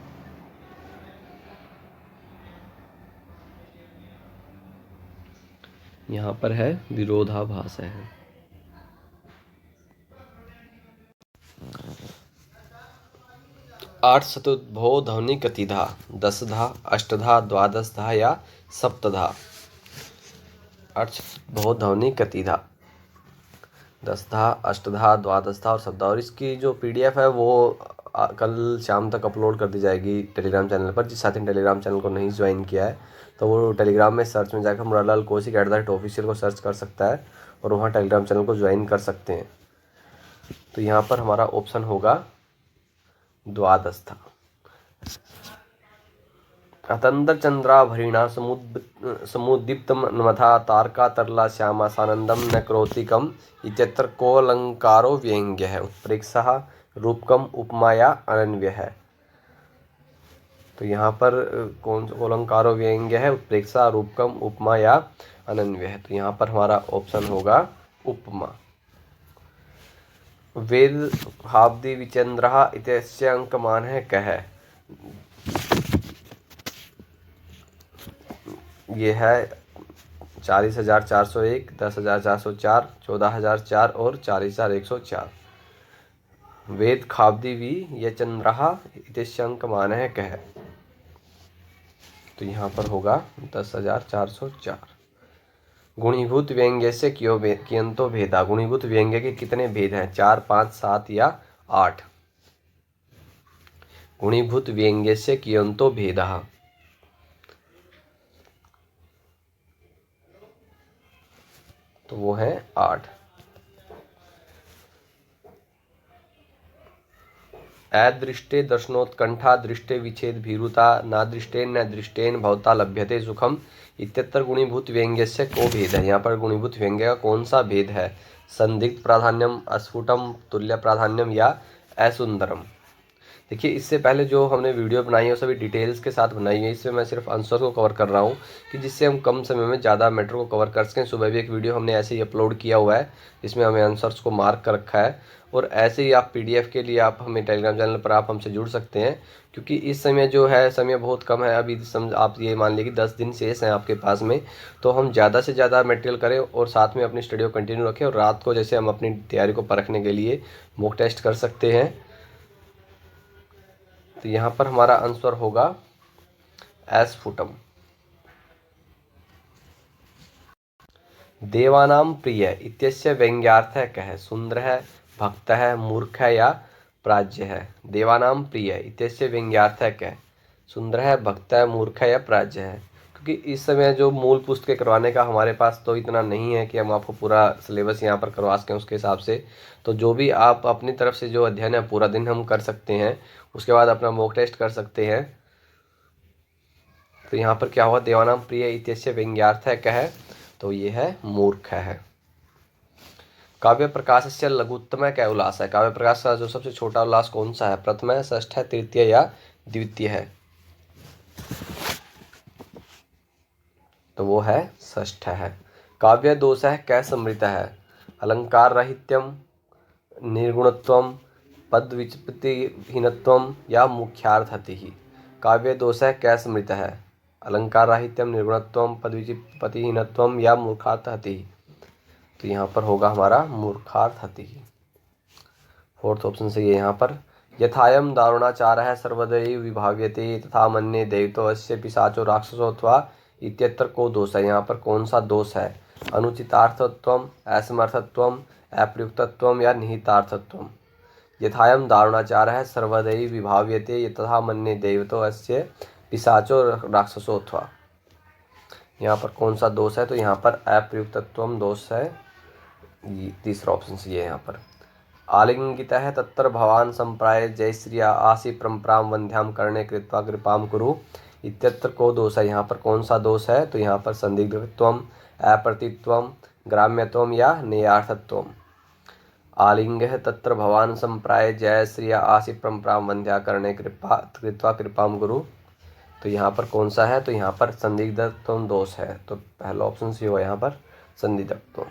यहाँ पर है विरोधाभास है। आठ शतुद्भव ध्वनि कतिधा? दसधा, अष्टधा, द्वादशधा या सप्तधा? आठ शतुद्भव ध्वनि कतिधा? दसधा, अष्टधा, द्वादशधा और सप्तधा। और इसकी जो PDF है वो कल शाम तक अपलोड कर दी जाएगी टेलीग्राम चैनल पर। जिस साथी ने टेलीग्राम चैनल को नहीं ज्वाइन किया है तो वो टेलीग्राम में सर्च में जाकर मुरारलाल कौशिक @official को सर्च कर सकता है और वहाँ टेलीग्राम चैनल को ज्वाइन कर सकते हैं। तो यहाँ पर हमारा ऑप्शन होगा द्वादशधा। अतंद्र चंद्राभरणा समुद्दीप्त नमथा तारका तरला श्यामा सानंदम न क्रोतिकम इत्यत्र कोऽलंकारो व्यंग्य है। उत्प्रेक्षः, रूपकम, उपमा या अनन्वय है? तो यहाँ पर कौन सा अलंकारो व्यंग्य है? उत्प्रेक्षा, रूपकम, उपमा या अनन्वय है। तो यहाँ पर हमारा ऑप्शन होगा उपमा। वेद हाब्दी विचंद्रः इत्यस्य अंकमान है कह। ये है 40,401, 10,404, 14,004 और 40,104। वेद खाब्दी वि यचंद्रः इत्यस्य अंकमान है कह। तो यहाँ पर होगा 10,404। गुणीभूत व्यंग्य से कियंतो भेदा। गुणीभूत व्यंग्य के कितने भेद हैं? 4, 5, 7 या 8? गुणीभूत व्यंग्य से कियंतो भेदा। तो वो है 8। अदृष्टे दर्शनोत्कंठा, दृष्टे विच्छेद भीरुता, नादृष्टेन न दृष्टेन भवता लभ्यते सुखम इत्यत्र गुणीभूत व्यंग्य से को भेद है। यहाँ पर गुणीभूत व्यंग्य का कौन सा भेद है? संदिग्ध प्राधान्यम, अस्फुटम, तुल्य प्राधान्यम या असुंदरम। देखिए, इससे पहले जो हमने वीडियो बनाई है वो सभी डिटेल्स के साथ बनाई है। इसमें मैं सिर्फ आंसर को कवर कर रहा हूँ कि जिससे हम कम समय में ज़्यादा मैटर को कवर कर सकें। सुबह भी एक वीडियो हमने ऐसे ही अपलोड किया हुआ है जिसमें हमें आंसर्स को मार्क कर रखा है। और ऐसे ही आप PDF के लिए आप हमें टेलीग्राम चैनल पर आप हमसे जुड़ सकते हैं, क्योंकि इस समय जो है समय बहुत कम है। अभी समझ आप ये मान लीजिए कि 10 दिन शेष हैं आपके पास में। तो हम ज़्यादा से ज़्यादा मटेरियल करें और साथ में अपनी स्टडी को कंटिन्यू रखें। और रात को जैसे हम अपनी तैयारी को परखने के लिए मॉक टेस्ट कर सकते हैं। तो यहाँ पर हमारा आंसर होगा एस्फुटम। देवानाम प्रिय इत्यस्य व्यंग्यार्थ कह। सुंदर है, भक्त है, मूर्ख है या प्राज्य है। देवानाम प्रिय इत्यस्य व्यंग्यार्थ कह। सुंदर है, भक्त है, मूर्ख है या प्राज्य है। क्योंकि इस समय जो मूल पुस्तकें करवाने का हमारे पास तो इतना नहीं है कि हम आपको पूरा सिलेबस यहाँ पर करवा सकें उसके हिसाब से। तो जो भी आप अपनी तरफ से जो अध्ययन है पूरा दिन हम कर सकते हैं, उसके बाद अपना मॉक टेस्ट कर सकते हैं। तो यहाँ पर क्या हुआ? देवानाम प्रिय इत्यस्य व्यंग्यार्थ कह। तो ये है मूर्ख है। काव्य प्रकाश से लघुत्तम क्या उल्लास है? काव्य प्रकाश का जो सबसे छोटा उल्लास कौन सा है? प्रथम है, षष्ठ है, तृतीय या द्वितीय है? तो वो है षष्ठ है। काव्य दोष है क्या समृत है? अलंकार राहित्यम, निर्गुणत्वम, पद विचित्तिहीनत्वम या मुख्यार्थति। काव्य दोष है क्या समृत है? अलंकार राहित्यम, निर्गुणत्वम, पद विचित्तिहीनत्वम या मूर्खार्थति। तो यहाँ पर होगा हमारा मूर्खार्थति। फोर्थ ऑप्शन से ये यहाँ पर। यथायम दारुणाचार है सर्वदैव विभाव्यते तथा मन्ये दैवतो अस्य पिशाचो राक्षसोत्वा इत्यत्र को दोष है? यहाँ पर कौन सा दोष है? अनुचितार्थत्वम, असमर्थत्वम, अप्रयुक्तत्वम या निहितार्थत्वम। यथायम दारुणाचार है सर्वदैव विभाव्यते तथा मन्ये दैवतो अस्य पिशाचो राक्षसोत्वा। यहाँ पर कौन सा दोष है? तो यहाँ पर अप्रयुक्तत्वम दोष है। तीसरा ऑप्शन से ये यहाँ पर। आलिंगिता है तत्र भवान संप्राय जय श्रिया आसी परम्पराम वंध्याम करणे कृत्वा कृपाम कुरु इत्यत्र को दोष है? यहाँ पर कौन सा दोष है? तो यहाँ पर संदिग्धत्वम, अप्रतित्वम, ग्राम्यत्वम या नेयार्थत्वम। आलिंग है तत्र भवान संप्राय जय श्रिया आसी परम्पराम वंध्या करणे कृत्वा कृपाम गुरु। तो यहाँ पर कौन सा है? तो यहाँ पर संदिग्धत्वम दोष है। तो पहला ऑप्शन सी हो यहाँ पर संदिग्धत्वम।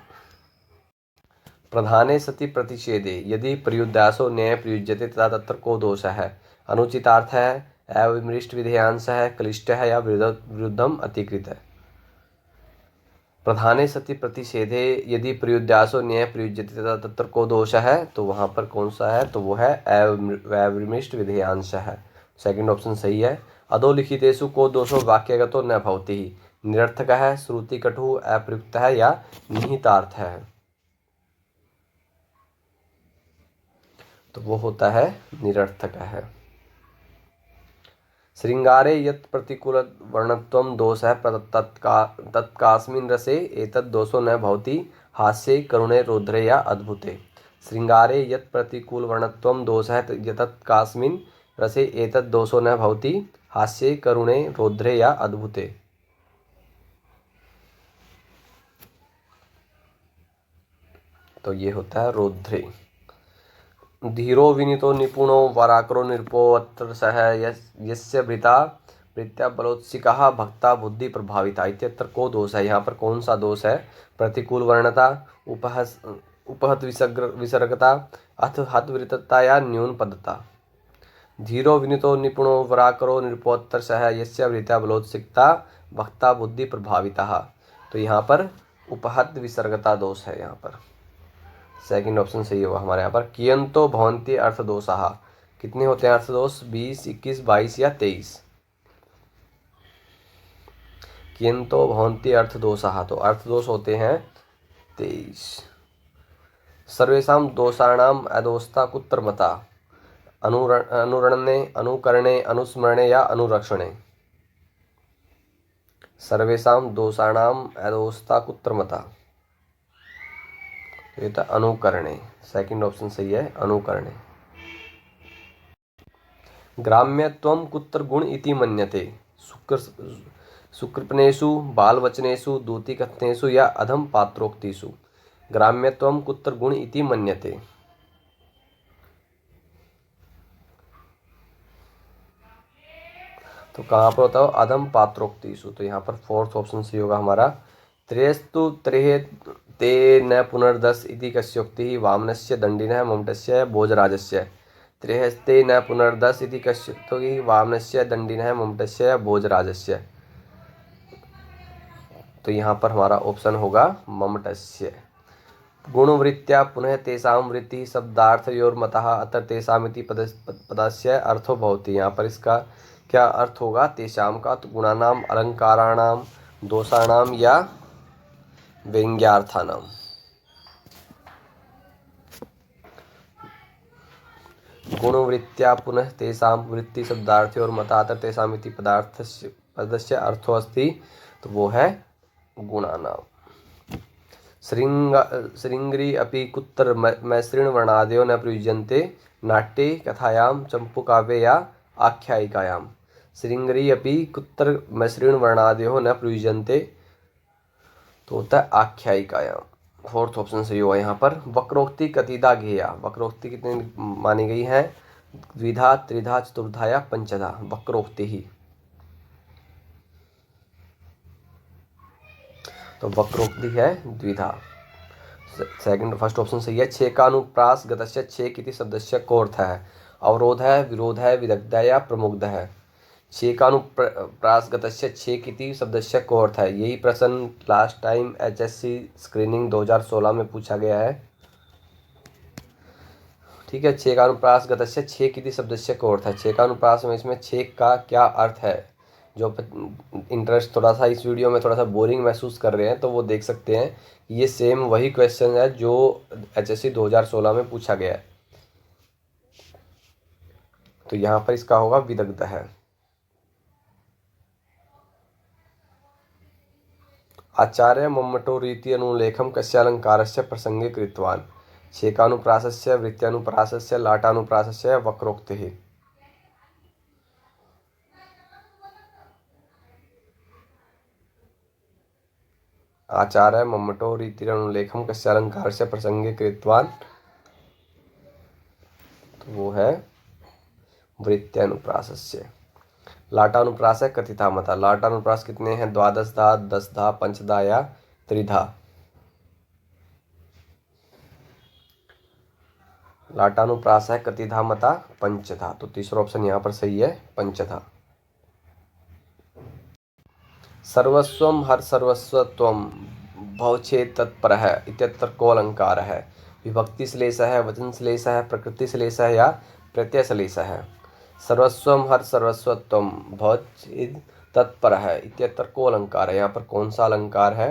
प्रधाने सति प्रतिषेधे यदि प्रयुद्यासो न्याय प्रयुज्यते तथा तत्र को दोष है? अनुचितार्थ है, अविमृष्ट विधेयांश है, क्लिष्ट है या विरुद्धम अतिकृत है। प्रधाने सति प्रतिषेधे यदि प्रयुद्यासो न्याय प्रयुज्यते तथा तत्र को दोष है, तो वहाँ पर कौन सा है? तो वो है अविमृष्ट विधेयांश है। सेकंड ऑप्शन सही है। अधोलिखितेषु को दोषो वाक्यगतो न भवति। निरर्थक है, श्रुति कटु, अप्रयुक्त है या निहितार्थ है। तो वो होता है निरर्थक है। श्रृंगारे यत् प्रतिकूल वर्णत्वम दोष है तत्कास्मिन् रसे एतद् दोषो न भवति हास्ये करुणे रौद्रे या अद्भुते। श्रृंगारे यत् प्रतिकूल वर्णत्वम दोष है तत्कास्मिन् रसे एतद् दोषो न भवति हास्ये करुणे रौद्रे या अद्भुते। तो ये होता है रौद्रे। धीरो विनीतो निपुणो वराकरो निरपोऽत्र सः यस्य भृता भृत्या बलोत्सिकः भक्ता बुद्धि प्रभाविता। इत्यत्र को दोष है, यहाँ पर कौन सा दोष है? प्रतिकूल वर्णता, उपहत विसर्गता, अथ हत वृत्तता या न्यून पदता। धीरो विनीतो निपुणो वराकरो निरपोऽत्र सः यस्य भृत्या बलोत्सिकता भक्ता बुद्धि प्रभाविता। तो यहाँ पर उपहत विसर्गता दोष है। यहाँ पर सेकंड ऑप्शन सही होगा हमारे यहाँ पर। कियंतो भवन्ति अर्थदोषाः, कितने होते हैं अर्थदोष? 20, 21, 22 या 23। कियंतो भवन्ति अर्थदोषाः, तो अर्थदोष होते हैं 23। सर्वेषां दोषाणाम अदोषता कुत्र मता? अनुरणने, अनुकरणे, अनुस्मरणे या अनुरक्षणे। सर्वेषां दोषाणाम अदोषता कुत्र मता? ये था अनुकरणे। सेकंड ऑप्शन सही है, अनुकरणे। ग्राम्यत्वं कुत्र गुण इति मन्यते? सुकृपणेषु, बालवचनेषु, दूतिकथनेषु या अधम पात्रोक्तिषु। ग्राम्यत्वं कुत्र गुण इति मन्यते? तो कहाँ पर होता है? अधम पात्रोक्तिषु। तो यहाँ पर फोर्थ ऑप्शन सही होगा हमारा। त्रेस्तु त्रेः ते न पुनर्दश इति कस्योक्तिः वामनस्य दण्डिनः मम्मटस्य भोजराजस्य। त्रेहस्ते न पुनर्दश इति कस्योक्तिः वामनस्य दण्डिनः मम्मटस्य भोजराजस्य। तो यहाँ पर हमारा ऑप्शन होगा मम्मटस्य। गुणवृत्त्या पुनः तेषां वृत्तिः शब्दार्थयोर्मतः अत्र तेषामिति पदस्य अर्थो भवति। यहाँ पर इसका क्या अर्थ होगा? तेषां का तो गुणानाम, अलंकाराणाम, दोषाणाम या व्यंग्यार्थानाम। गुणवृत्त्या पुनः तेषां वृत्ति शब्दार्थयोर्मतः अत्र तेषामिति पदस्य अर्थो अस्ति, तो वो है गुणानाम। श्रृंगरी अपि कुत्र मैस्त्रीण वर्णादयो न प्रयुज्यन्ते नाट्ये कथायां चंपूकाव्ये या आख्यायिकायां। श्रृंगरी अपि कुत्र मैस्त्रीण वर्णादयो न प्रयुज्यन्ते, तो होता है आख्यायिकायां। फोर्थ ऑप्शन सही हुआ यहाँ पर। वक्रोक्ति कतिधा ज्ञेया, वक्रोक्ति कितनी मानी गई है? द्विधा, त्रिधा, चतुर्धा या पंचधा। वक्रोक्ति ही, तो वक्रोक्ति है द्विधा। सेकंड फर्स्ट ऑप्शन सही है। छेकानुप्रास गतस्य छेक इति शब्दस्य को अर्थ है? अवरोध है, विरोध है, विदग्ध है या प्रमुग्ध है। छेकानुप्रास गतस्य छेक इति शब्दस्य को अर्थ है? यही प्रश्न लास्ट टाइम HSC स्क्रीनिंग 2016 में पूछा गया है। ठीक है, छेकानुप्रास गतस्य छेक इति शब्दस्य को अर्थ है। छेकानुप्रास में इसमें छेक का क्या अर्थ है? जो इंटरेस्ट थोड़ा सा इस वीडियो में थोड़ा सा बोरिंग महसूस कर रहे हैं तो वो देख सकते हैं। ये सेम वही क्वेश्चन है जो HSC 2016 में पूछा गया है। तो यहाँ पर इसका होगा विदग्ध है। आचार्य मम्मटो रीति अनुलेखम कस्यालंकारस्य प्रसंगे कृतवान्। छेकानुप्रासस्य, वृत्त्यानुप्रासस्य, लाटानुप्रासस्य, वक्रोक्तिः। आचार्य मम्मटो रीतिरनुलेखम कस्यालंकारस्य प्रसंगे कृतवान्, तो वो है वृत्त्यानुप्रासस्य। लाटानुप्रास है कथिता मता। लाटानुप्रास कितने हैं? 12 धा, 10 धा, पंचधा या त्रिधा। लाटानुप्रास है कतिधा मता, पंचधा। तो तीसरा ऑप्शन यहाँ पर सही है, पंचधा। सर्वस्वम हर सर्वस्वत्वम भवचेत तत्परः इत्यत्र को अलंकार है? विभक्ति श्लेष है, वचन श्लेष है, प्रकृति श्लेष है या प्रत्यय श्लेष है। सर्वस्वम हर सर्वस्वत्वम भवचेत तत्परः इत्यत्र को अलंकार है? यहाँ पर कौन सा अलंकार है?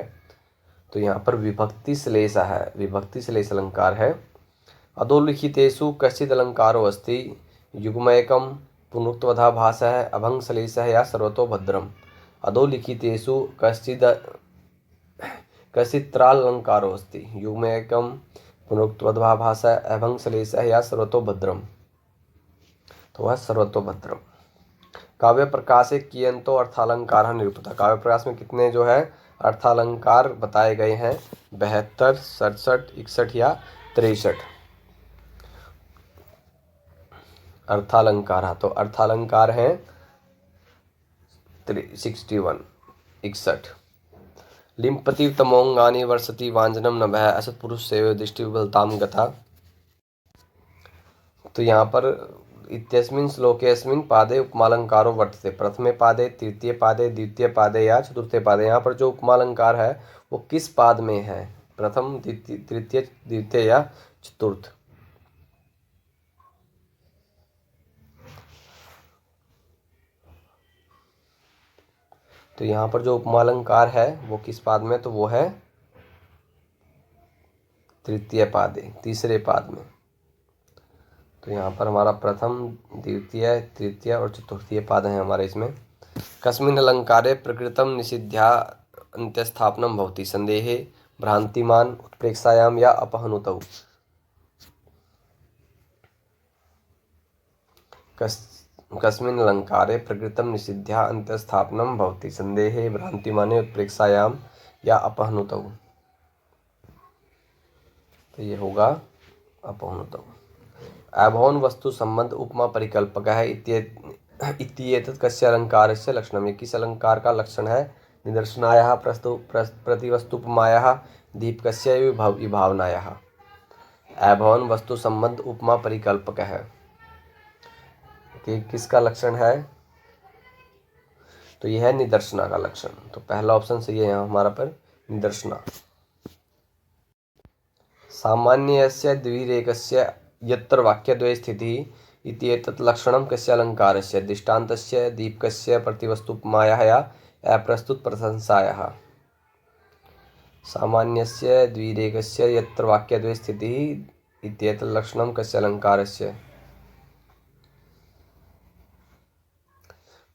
तो यहाँ पर विभक्ति श्लेष है, विभक्ति श्लेष अलंकार है। अधोलिखितेषु कश्चित् अलंकारो अस्ति युग्मैकम पुनरुक्तवधाभासः अभंग श्लेषः या सर्वतो भद्रम। अधोलिखितेषु कश्चित्रालंकारो अस्ति युग्मैकम पुनरुक्तवधाभासः अभंग श्लेषः या सर्वतो भद्रम। तो वह सर्वतो भद्रम। काव्य प्रकाशे कियंतो अर्थालंकार निरूपिता। काव्य प्रकाश में कितने जो है अर्थालंकार बताए गए हैं? 72, 67, 61 या 63। अर्थालंकार, तो अर्थालंकार हैं 61 61। लिम्पति तमोंगानि वर्षति वांजनम नभः असत्पुरुष सेव दृष्टि विबलताम गता। तो यहाँ पर इत्यस्मिन् श्लोकेऽस्मिन् पादे उपमालंकारो वर्तते, प्रथमे पादे, तृतीय पादे, द्वितीय पादे या चतुर्थे पादे। यहाँ पर जो उपमालंकार है वो किस पाद में है, प्रथम, द्वितीय, तृतीय, द्वितीय या चतुर्थ। तो यहाँ पर जो उपमालंकार है वो किस पाद में, तो वो है तृतीय पादे, तीसरे पाद में। तो यहाँ पर हमारा प्रथम, द्वितीय, तृतीय और चतुर्थीय पाद है हमारे इसमें। कस्मिन् अलंकारे प्रकृतं निषिध्या अंत्यस्थापनम भवति संदेहे भ्रांतिमान उत्प्रेक्षायाम या अपहनुतौ। कस्मिन् अलंकारे प्रकृतं निषिध्या अंत्यस्थापनम भवति संदेहे भ्रांतिमाने उत्प्रेक्षायाम या अपहनुतौ। तो ये होगा अपहनुतौ। अभवन वस्तु संबंध उपमा परिकल्पक है इत्येतत् कस्य अलंकारस्य लक्षणम्। ये किस अलंकार का लक्षण है, निदर्शनायाः प्रतिवस्तुपमायाः दीपकस्य विभावनायाः। अभवन वस्तु संबंध उपमा परिकल्पक है, कि किसका लक्षण है, तो यह है निदर्शना का लक्षण। तो पहला ऑप्शन सही है यहाँ हमारा पर निदर्शना। सामान्यस्य द्विरेकस्य यत्र वाक्यद्वये स्थितिः इत्येतत् लक्षणं कस्य अलंकारस्य, दृष्टान्तस्य, दीपकस्य, प्रतिवस्तुपमायाः या अप्रस्तुत प्रशंसायाः। सामान्यस्य द्विरेकस्य यत्र वाक्यद्वये स्थितिः इत्येतत् लक्षणं कस्य अलंकारस्य,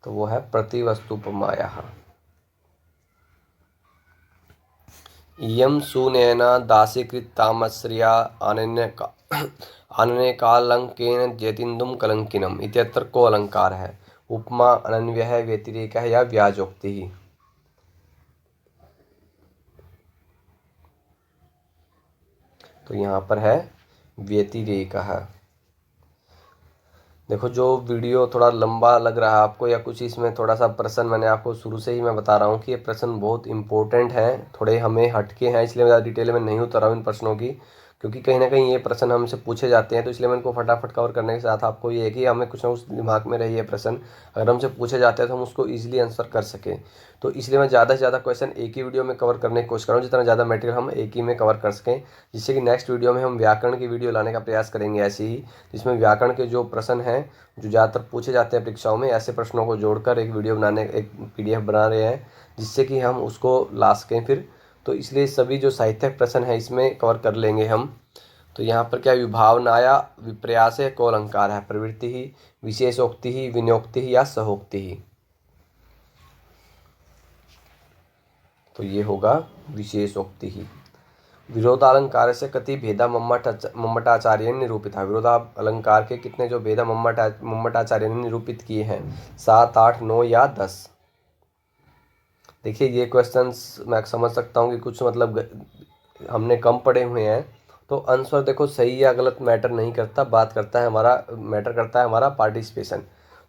तो वो है प्रतिवस्तुपमायाः। इयं सुनयना दासीकृतामश्रिया आनने कालंकेन जयतिन्दुम कलंकिनम इत्यत्र को अलंकार है, उपमा, अनन्वय, व्यतिरेक या व्याजोक्ति। तो यहाँ पर है व्यतिरेक है। देखो जो वीडियो थोड़ा लंबा लग रहा है आपको या कुछ इसमें थोड़ा सा प्रश्न मैंने आपको शुरू से ही मैं बता रहा हूँ कि ये प्रश्न बहुत इंपॉर्टेंट हैं, थोड़े हमें हटके हैं, इसलिए मैं ज़्यादा डिटेल में नहीं उतर रहा हूँ इन प्रश्नों की, क्योंकि कहीं ना कहीं ये प्रश्न हमसे पूछे जाते हैं। तो इसलिए मैं इनको फटाफट कवर करने के साथ आपको ये है कि हमें कुछ ना कुछ दिमाग में रही है प्रश्न, अगर हमसे पूछे जाते हैं तो हम उसको ईजिली आंसर कर सकें। तो इसलिए मैं ज़्यादा से ज़्यादा क्वेश्चन एक ही वीडियो में कवर करने की कोशिश कर रहा हूँ, जितना ज़्यादा मटेरियल हम एक ही में कवर कर सकें, जिससे कि नेक्स्ट वीडियो में हम व्याकरण की वीडियो लाने का प्रयास करेंगे ऐसे ही, जिसमें व्याकरण के जो प्रश्न हैं जो ज़्यादातर पूछे जाते हैं परीक्षाओं में, ऐसे प्रश्नों को जोड़कर एक वीडियो बनाने, एक PDF बना रहे हैं, जिससे कि हम उसको ला सकें फिर। तो इसलिए सभी जो साहित्यिक प्रश्न है इसमें कवर कर लेंगे हम। तो यहाँ पर क्या विभावनाया विप्रयास है को अलंकार है, प्रवृत्ति ही, विशेषोक्ति ही, विनियोक्ति ही या सहोक्ति ही। तो ये होगा विशेषोक्ति ही। विरोधालंकार से कति भेदा मम्मटाचार्य ने निरूपित है। विरोधा अलंकार के कितने जो भेदा मम्मटाचार्य ने निरूपित किए हैं, 7, 8, 9 या 10। देखिए ये क्वेश्चंस मैं समझ सकता हूँ कि कुछ मतलब हमने कम पढ़े हुए हैं, तो आंसर देखो सही या गलत मैटर नहीं करता, बात करता है हमारा, मैटर करता है हमारा पार्टिसिपेशन।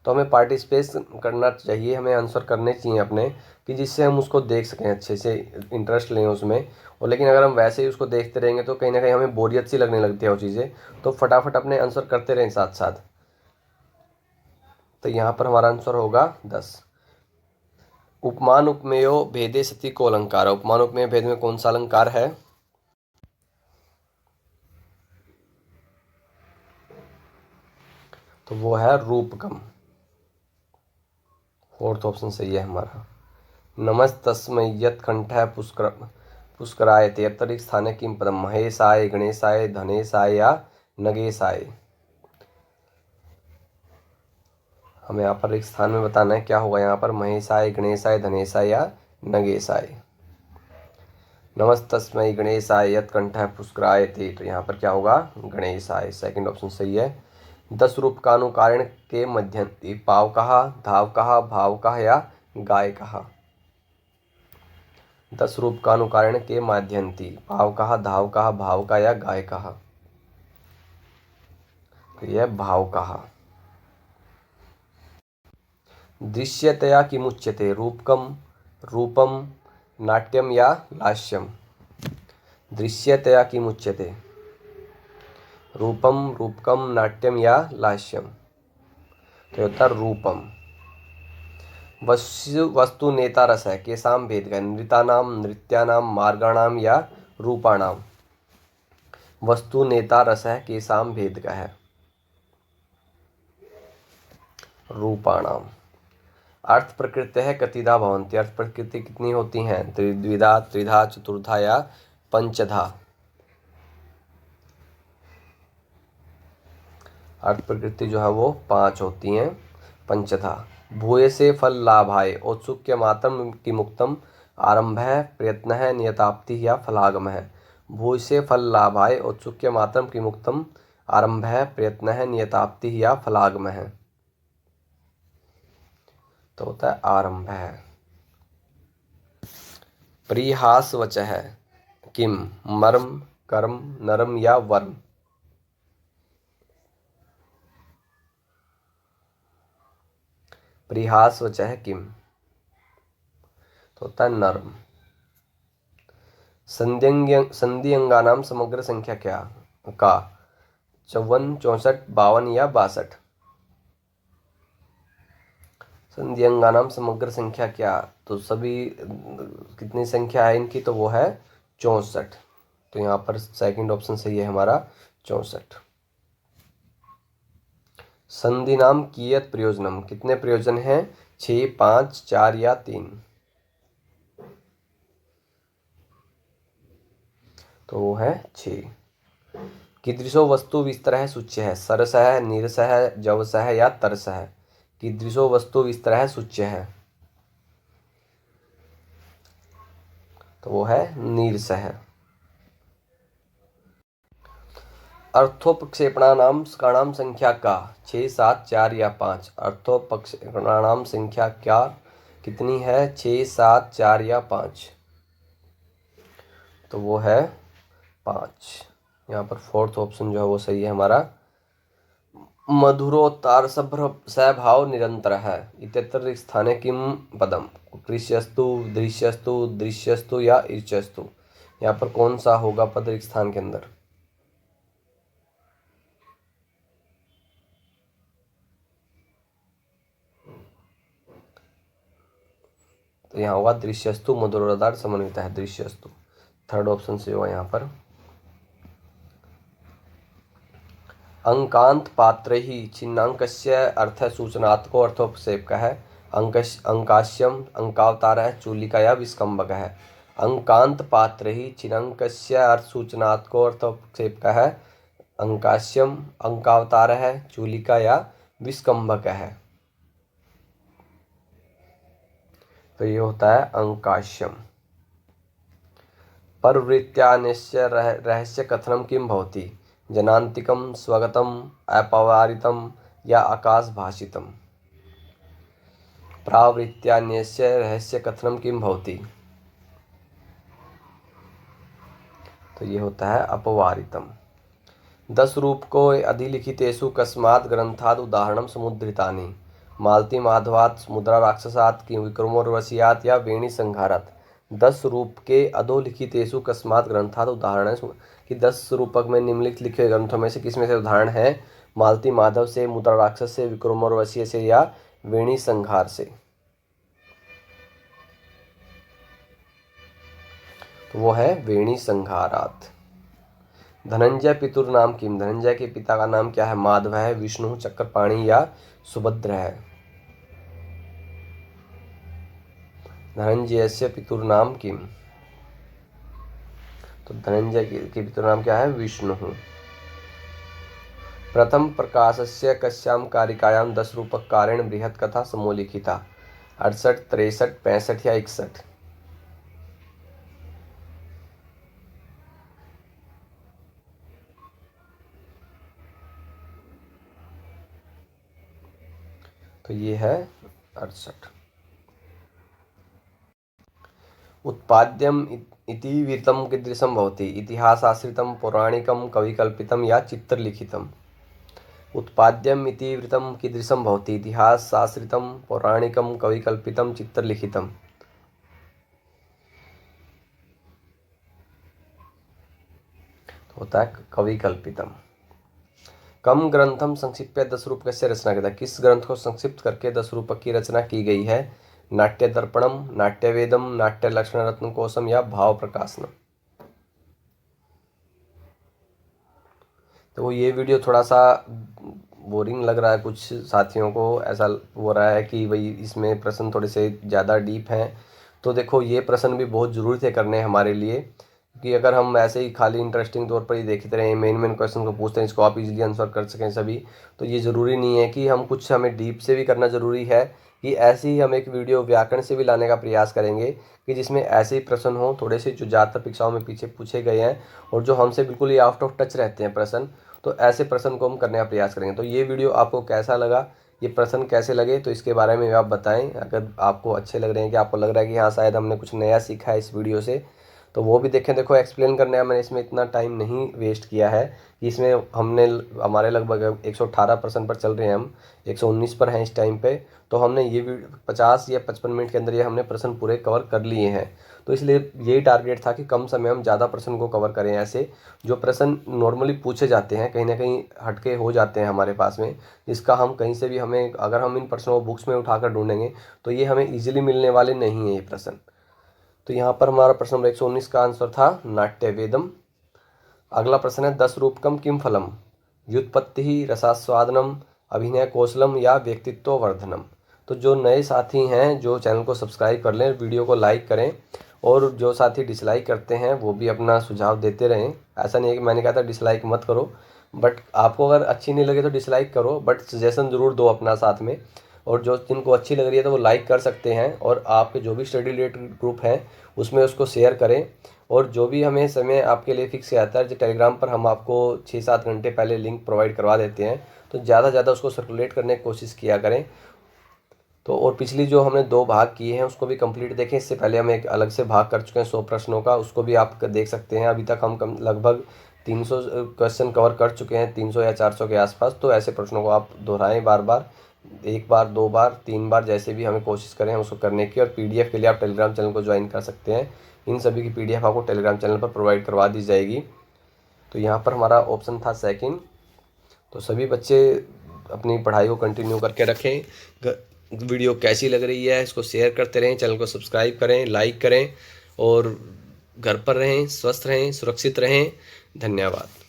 तो हमें पार्टिसिपेट करना चाहिए, हमें आंसर करने चाहिए अपने, कि जिससे हम उसको देख सकें अच्छे से, इंटरेस्ट लें उसमें। और लेकिन अगर हम वैसे ही उसको देखते रहेंगे तो कहीं ना कहीं हमें बोरियत सी लगने लगती है वो चीज़ें, तो फटाफट अपने आंसर करते रहें साथ साथ। तो यहाँ पर हमारा आंसर होगा 10। उपमान उपमेयो भेदे सति को अलंकार। उपमान उपमेय भेद में कौन सा अलंकार है, तो वो है रूपकम। 4th ऑप्शन सही है हमारा। नमस्तस्मै यत्कंठः पुष्करायते अतिरिक्त स्थाने किम पदम, महेशाय, गणेशाय, धनेशाय या नगेशाय। हमें यहाँ पर एक स्थान में बताना है क्या होगा, यहाँ पर महेशाय, गणेशाय, धनेशाय या नगेशाय। नमस्तस्मै गणेशाय यत्कंठः पुष्करायते, तो यहाँ पर क्या होगा, गणेशाय, सेकंड ऑप्शन सही है। 10 रूपकानुकारण के मध्यंती पावकः, धावकः, भावकः या गायकः। 10 रूपकानुकारण के माध्यंती पावकः, धावकः, भावकः या गायकः। तो यह भावकः। दृश्यतया किमुच्यते? रूपकम, रूपम, नाट्यम या लास्यम? दृश्यतया किमुच्यते? रूपम, रूपकम, नाट्यम या लास्यम? तो होता है रूपम। वस्तु नेता रस है, केसाम भेद का, नृतानाम, नृत्यानाम, मार्गाणाम या रूपाणाम? वस्तु नेता रस है, केसाम भेद का है, रूपाणाम। अर्थ प्रकृति है कतिधा भवन्ति? अर्थ प्रकृति कितनी होती हैं? द्विधा, त्रिधा, चतुर्धा या पंचधा? अर्थ प्रकृति जो है वो 5 होती हैं, पंचधा। भूय से फल लाभाय, औत्सुक्य मात्रम की मुक्तम, आरंभ है, प्रयत्न है, नियताप्ति या फलागम है? भूय से फल लाभाय, औत्सुक्य मात्रम की मुक्तम, आरंभ है, प्रयत्न है, नियताप्ति या फलागम है? तो होता है आरंभ है। परिहास वचः है किम? मर्म, कर्म, नरम या वर्म? परिहास वचः है किम? तो होता है नरम। संधि अंगानाम समग्र संख्या क्या का? 54, 64, 52 या 62? संधि अंगानाम समग्र संख्या क्या? तो सभी कितनी संख्या है इनकी? तो वो है 64। तो यहाँ पर सेकंड ऑप्शन सही है हमारा, 64। संधि नाम कियत प्रयोजनम, कितने प्रयोजन हैं? 6, 5, 4 या 3? तो वो है 6। कीदृशो वस्तु विस्तरः सूच्य है? सरस है, नीरस है, जवस है या तरस है? कीदृशो वस्तु विस्तरः सूच्य है? तो वो है नीरस है। अर्थोपक्षेपणानाम काणाम संख्या का? 6, 7, 4 या 5? अर्थोपक्षेपणानाम संख्या क्या कितनी है? 6, 7, 4 या 5? तो वो है 5। यहाँ पर फोर्थ ऑप्शन जो है वो सही है हमारा। मधुरोत्तार सभाव निरंतर है, इत्यत्र स्थाने किम पदम? कृष्यस्तु, दृश्यस्तु, दृश्यस्तु या ईर्ष्यस्तु? यहाँ पर कौन सा होगा पद रिक्त स्थान के अंदर? तो यहाँ होगा दृश्यस्तु, मधुरोदार समन्वित है, दृश्यस्तु। थर्ड ऑप्शन से होगा यहाँ पर। अंकांत पात्र ही छिन्नांकस्य अर्थ सूचनात्मको अर्थोपसेप का है। अंकाश्यम, अंकावतार है, चूलिका या विस्कंभक है? अंकांत पात्र ही छिन्नांकस्य अर्थ सूचनात्मको अर्थोपसेप का है। अंकाश्यम, अंकावतार है, चूलिका या विस्कंभक है? तो ये होता है अंकाश्यम। परवृत्त्यान्यस्य रहस्य कथनम किम भवति? जनान्तिकम, स्वगतम, अपवारितम या आकाशभाषितम? प्रावृत्त्यान्यस्य रहस्य कथनम किम भवति? तो ये होता है अपवारितम। 10 रूप को अधिलिखितेषु कस्मात् ग्रंथात् उदाहरणम समुद्धृतानि? मालती माधवात्, मुद्रा राक्षसात्, विक्रमोर्वशीयात् या वेणी संहारात्? 10 रूप के अधोलिखितेषु कस्मात् ग्रंथात् उदाहरण कि 10 रूपक में निम्नलिखित लिखे ग्रंथों में से किसमें से उदाहरण है? मालती माधव से, मुद्रा राक्षस से, विक्रमोर्वशीय से या वेणी संहार से? तो वो है वेणी संहारात्। धनंजय पितुर नाम किम? धनंजय के पिता का नाम क्या है? माधव है, विष्णु, चक्रपाणि या सुभद्र है? धनंजय से पितुर नाम किम? तो धनंजय के पितुर नाम क्या है? विष्णु। प्रथम प्रकाशस्य कस्याम कारिकायाम 10 रूपक कारेण बृहत कथा समोलिखिता? 68, 63, 65 या 61? तो ये है 68। उत्पाद्यम इतिवृत्तं कीदृशं भवति? इतिहासाश्रितं, पौराणिकं, कविकल्पितं या चित्रलिखितं? उत्पाद्यम इतिवृत्तं कीदृशं भवति, इतिहासशास्त्रितं पौराणिकं कविकल्पितं चित्रलिखितम्। होता है कविकल्पितम। कम ग्रंथम संक्षिप्य 10 रूपक से रचना करता है, किस ग्रंथ को संक्षिप्त करके 10 रूपक की रचना की गई है, नाट्य दर्पणम, नाट्य वेदम, नाट्य लक्षण रत्न कोशम या भाव प्रकाशनम। तो ये वीडियो थोड़ा सा बोरिंग लग रहा है, कुछ साथियों को ऐसा हो रहा है कि भाई इसमें प्रश्न थोड़े से ज़्यादा डीप हैं। तो देखो ये प्रश्न भी बहुत ज़रूरी थे करने हमारे लिए, कि अगर हम ऐसे ही खाली इंटरेस्टिंग तौर पर ही देखते रहें, मेन क्वेश्चन को पूछते हैं, इसको आप इजीली आंसर कर सकें सभी, तो ये ज़रूरी नहीं है कि हम कुछ, हमें डीप से भी करना ज़रूरी है कि ऐसे ही हम एक वीडियो व्याकरण से भी लाने का प्रयास करेंगे कि जिसमें ऐसे ही प्रश्न हो थोड़े से जो ज़्यादातर परीक्षाओं में पीछे पूछे गए हैं और जो हमसे बिल्कुल ही आउट ऑफ टच रहते हैं प्रश्न, तो ऐसे प्रश्न को हम करने का प्रयास करेंगे। तो ये वीडियो आपको कैसा लगा, ये प्रश्न कैसे लगे, तो इसके बारे में आप बताएं। अगर आपको अच्छे लग रहे हैं, कि आपको लग रहा है कि हाँ शायद हमने कुछ नया सीखा है इस वीडियो से, तो वो भी देखें। देखो एक्सप्लेन करने का मैंने इसमें इतना टाइम नहीं वेस्ट किया है कि इसमें हमने हमारे लगभग 118% पर चल रहे हैं, हम 119 पर हैं इस टाइम पे, तो हमने ये 50 या 55 मिनट के अंदर ये हमने प्रश्न पूरे कवर कर लिए हैं। तो इसलिए यही टारगेट था कि कम समय हम ज़्यादा प्रश्न को कवर करें, ऐसे जो प्रश्न नॉर्मली पूछे जाते हैं कहीं ना कहीं हटके हो जाते हैं हमारे पास में, जिसका हम कहीं से भी, हमें अगर हम इन प्रश्नों को बुक्स में उठाकर ढूंढेंगे तो ये हमें ईजिली मिलने वाले नहीं हैं ये प्रश्न। तो यहाँ पर हमारा प्रश्न नंबर 119 का आंसर था नाट्य वेदम। अगला प्रश्न है 10 रूपकम किम फलम, व्युत्पत्ति, रसास्वादनम, अभिनय कौशलम या व्यक्तित्व वर्धनम। तो जो नए साथी हैं जो चैनल को सब्सक्राइब कर लें, वीडियो को लाइक करें, और जो साथी डिसलाइक करते हैं वो भी अपना सुझाव देते रहें। ऐसा नहीं है कि मैंने कहा था डिसलाइक मत करो, बट आपको अगर अच्छी नहीं लगे तो डिसलाइक करो, बट सजेशन ज़रूर दो अपना साथ में। और जो जिनको अच्छी लग रही है तो वो लाइक कर सकते हैं, और आपके जो भी स्टडी रिलेटेड ग्रुप हैं उसमें उसको शेयर करें। और जो भी हमें समय आपके लिए फिक्स आता है, जो टेलीग्राम पर हम आपको 6-7 घंटे पहले लिंक प्रोवाइड करवा देते हैं, तो ज़्यादा से ज़्यादा उसको सर्कुलेट करने की कोशिश किया करें। तो और पिछली जो हमने 2 भाग किए हैं उसको भी कंप्लीट देखें। इससे पहले हम एक अलग से भाग कर चुके हैं 100 प्रश्नों का, उसको भी आप देख सकते हैं। अभी तक हम लगभग 300 क्वेश्चन कवर कर चुके हैं, 300 या 400 के आसपास। तो ऐसे प्रश्नों को आप दोहराएं बार बार, 1 बार, 2 बार, 3 बार, जैसे भी हमें कोशिश करें उसको करने की। और पीडीएफ के लिए आप टेलीग्राम चैनल को ज्वाइन कर सकते हैं, इन सभी की पीडीएफ आपको टेलीग्राम चैनल पर प्रोवाइड करवा दी जाएगी। तो यहाँ पर हमारा ऑप्शन था सेकंड। तो सभी बच्चे अपनी पढ़ाई को कंटिन्यू करके रखें। वीडियो कैसी लग रही है इसको शेयर करते रहें, चैनल को सब्सक्राइब करें, लाइक करें, और घर पर रहें, स्वस्थ रहें, सुरक्षित रहें। धन्यवाद।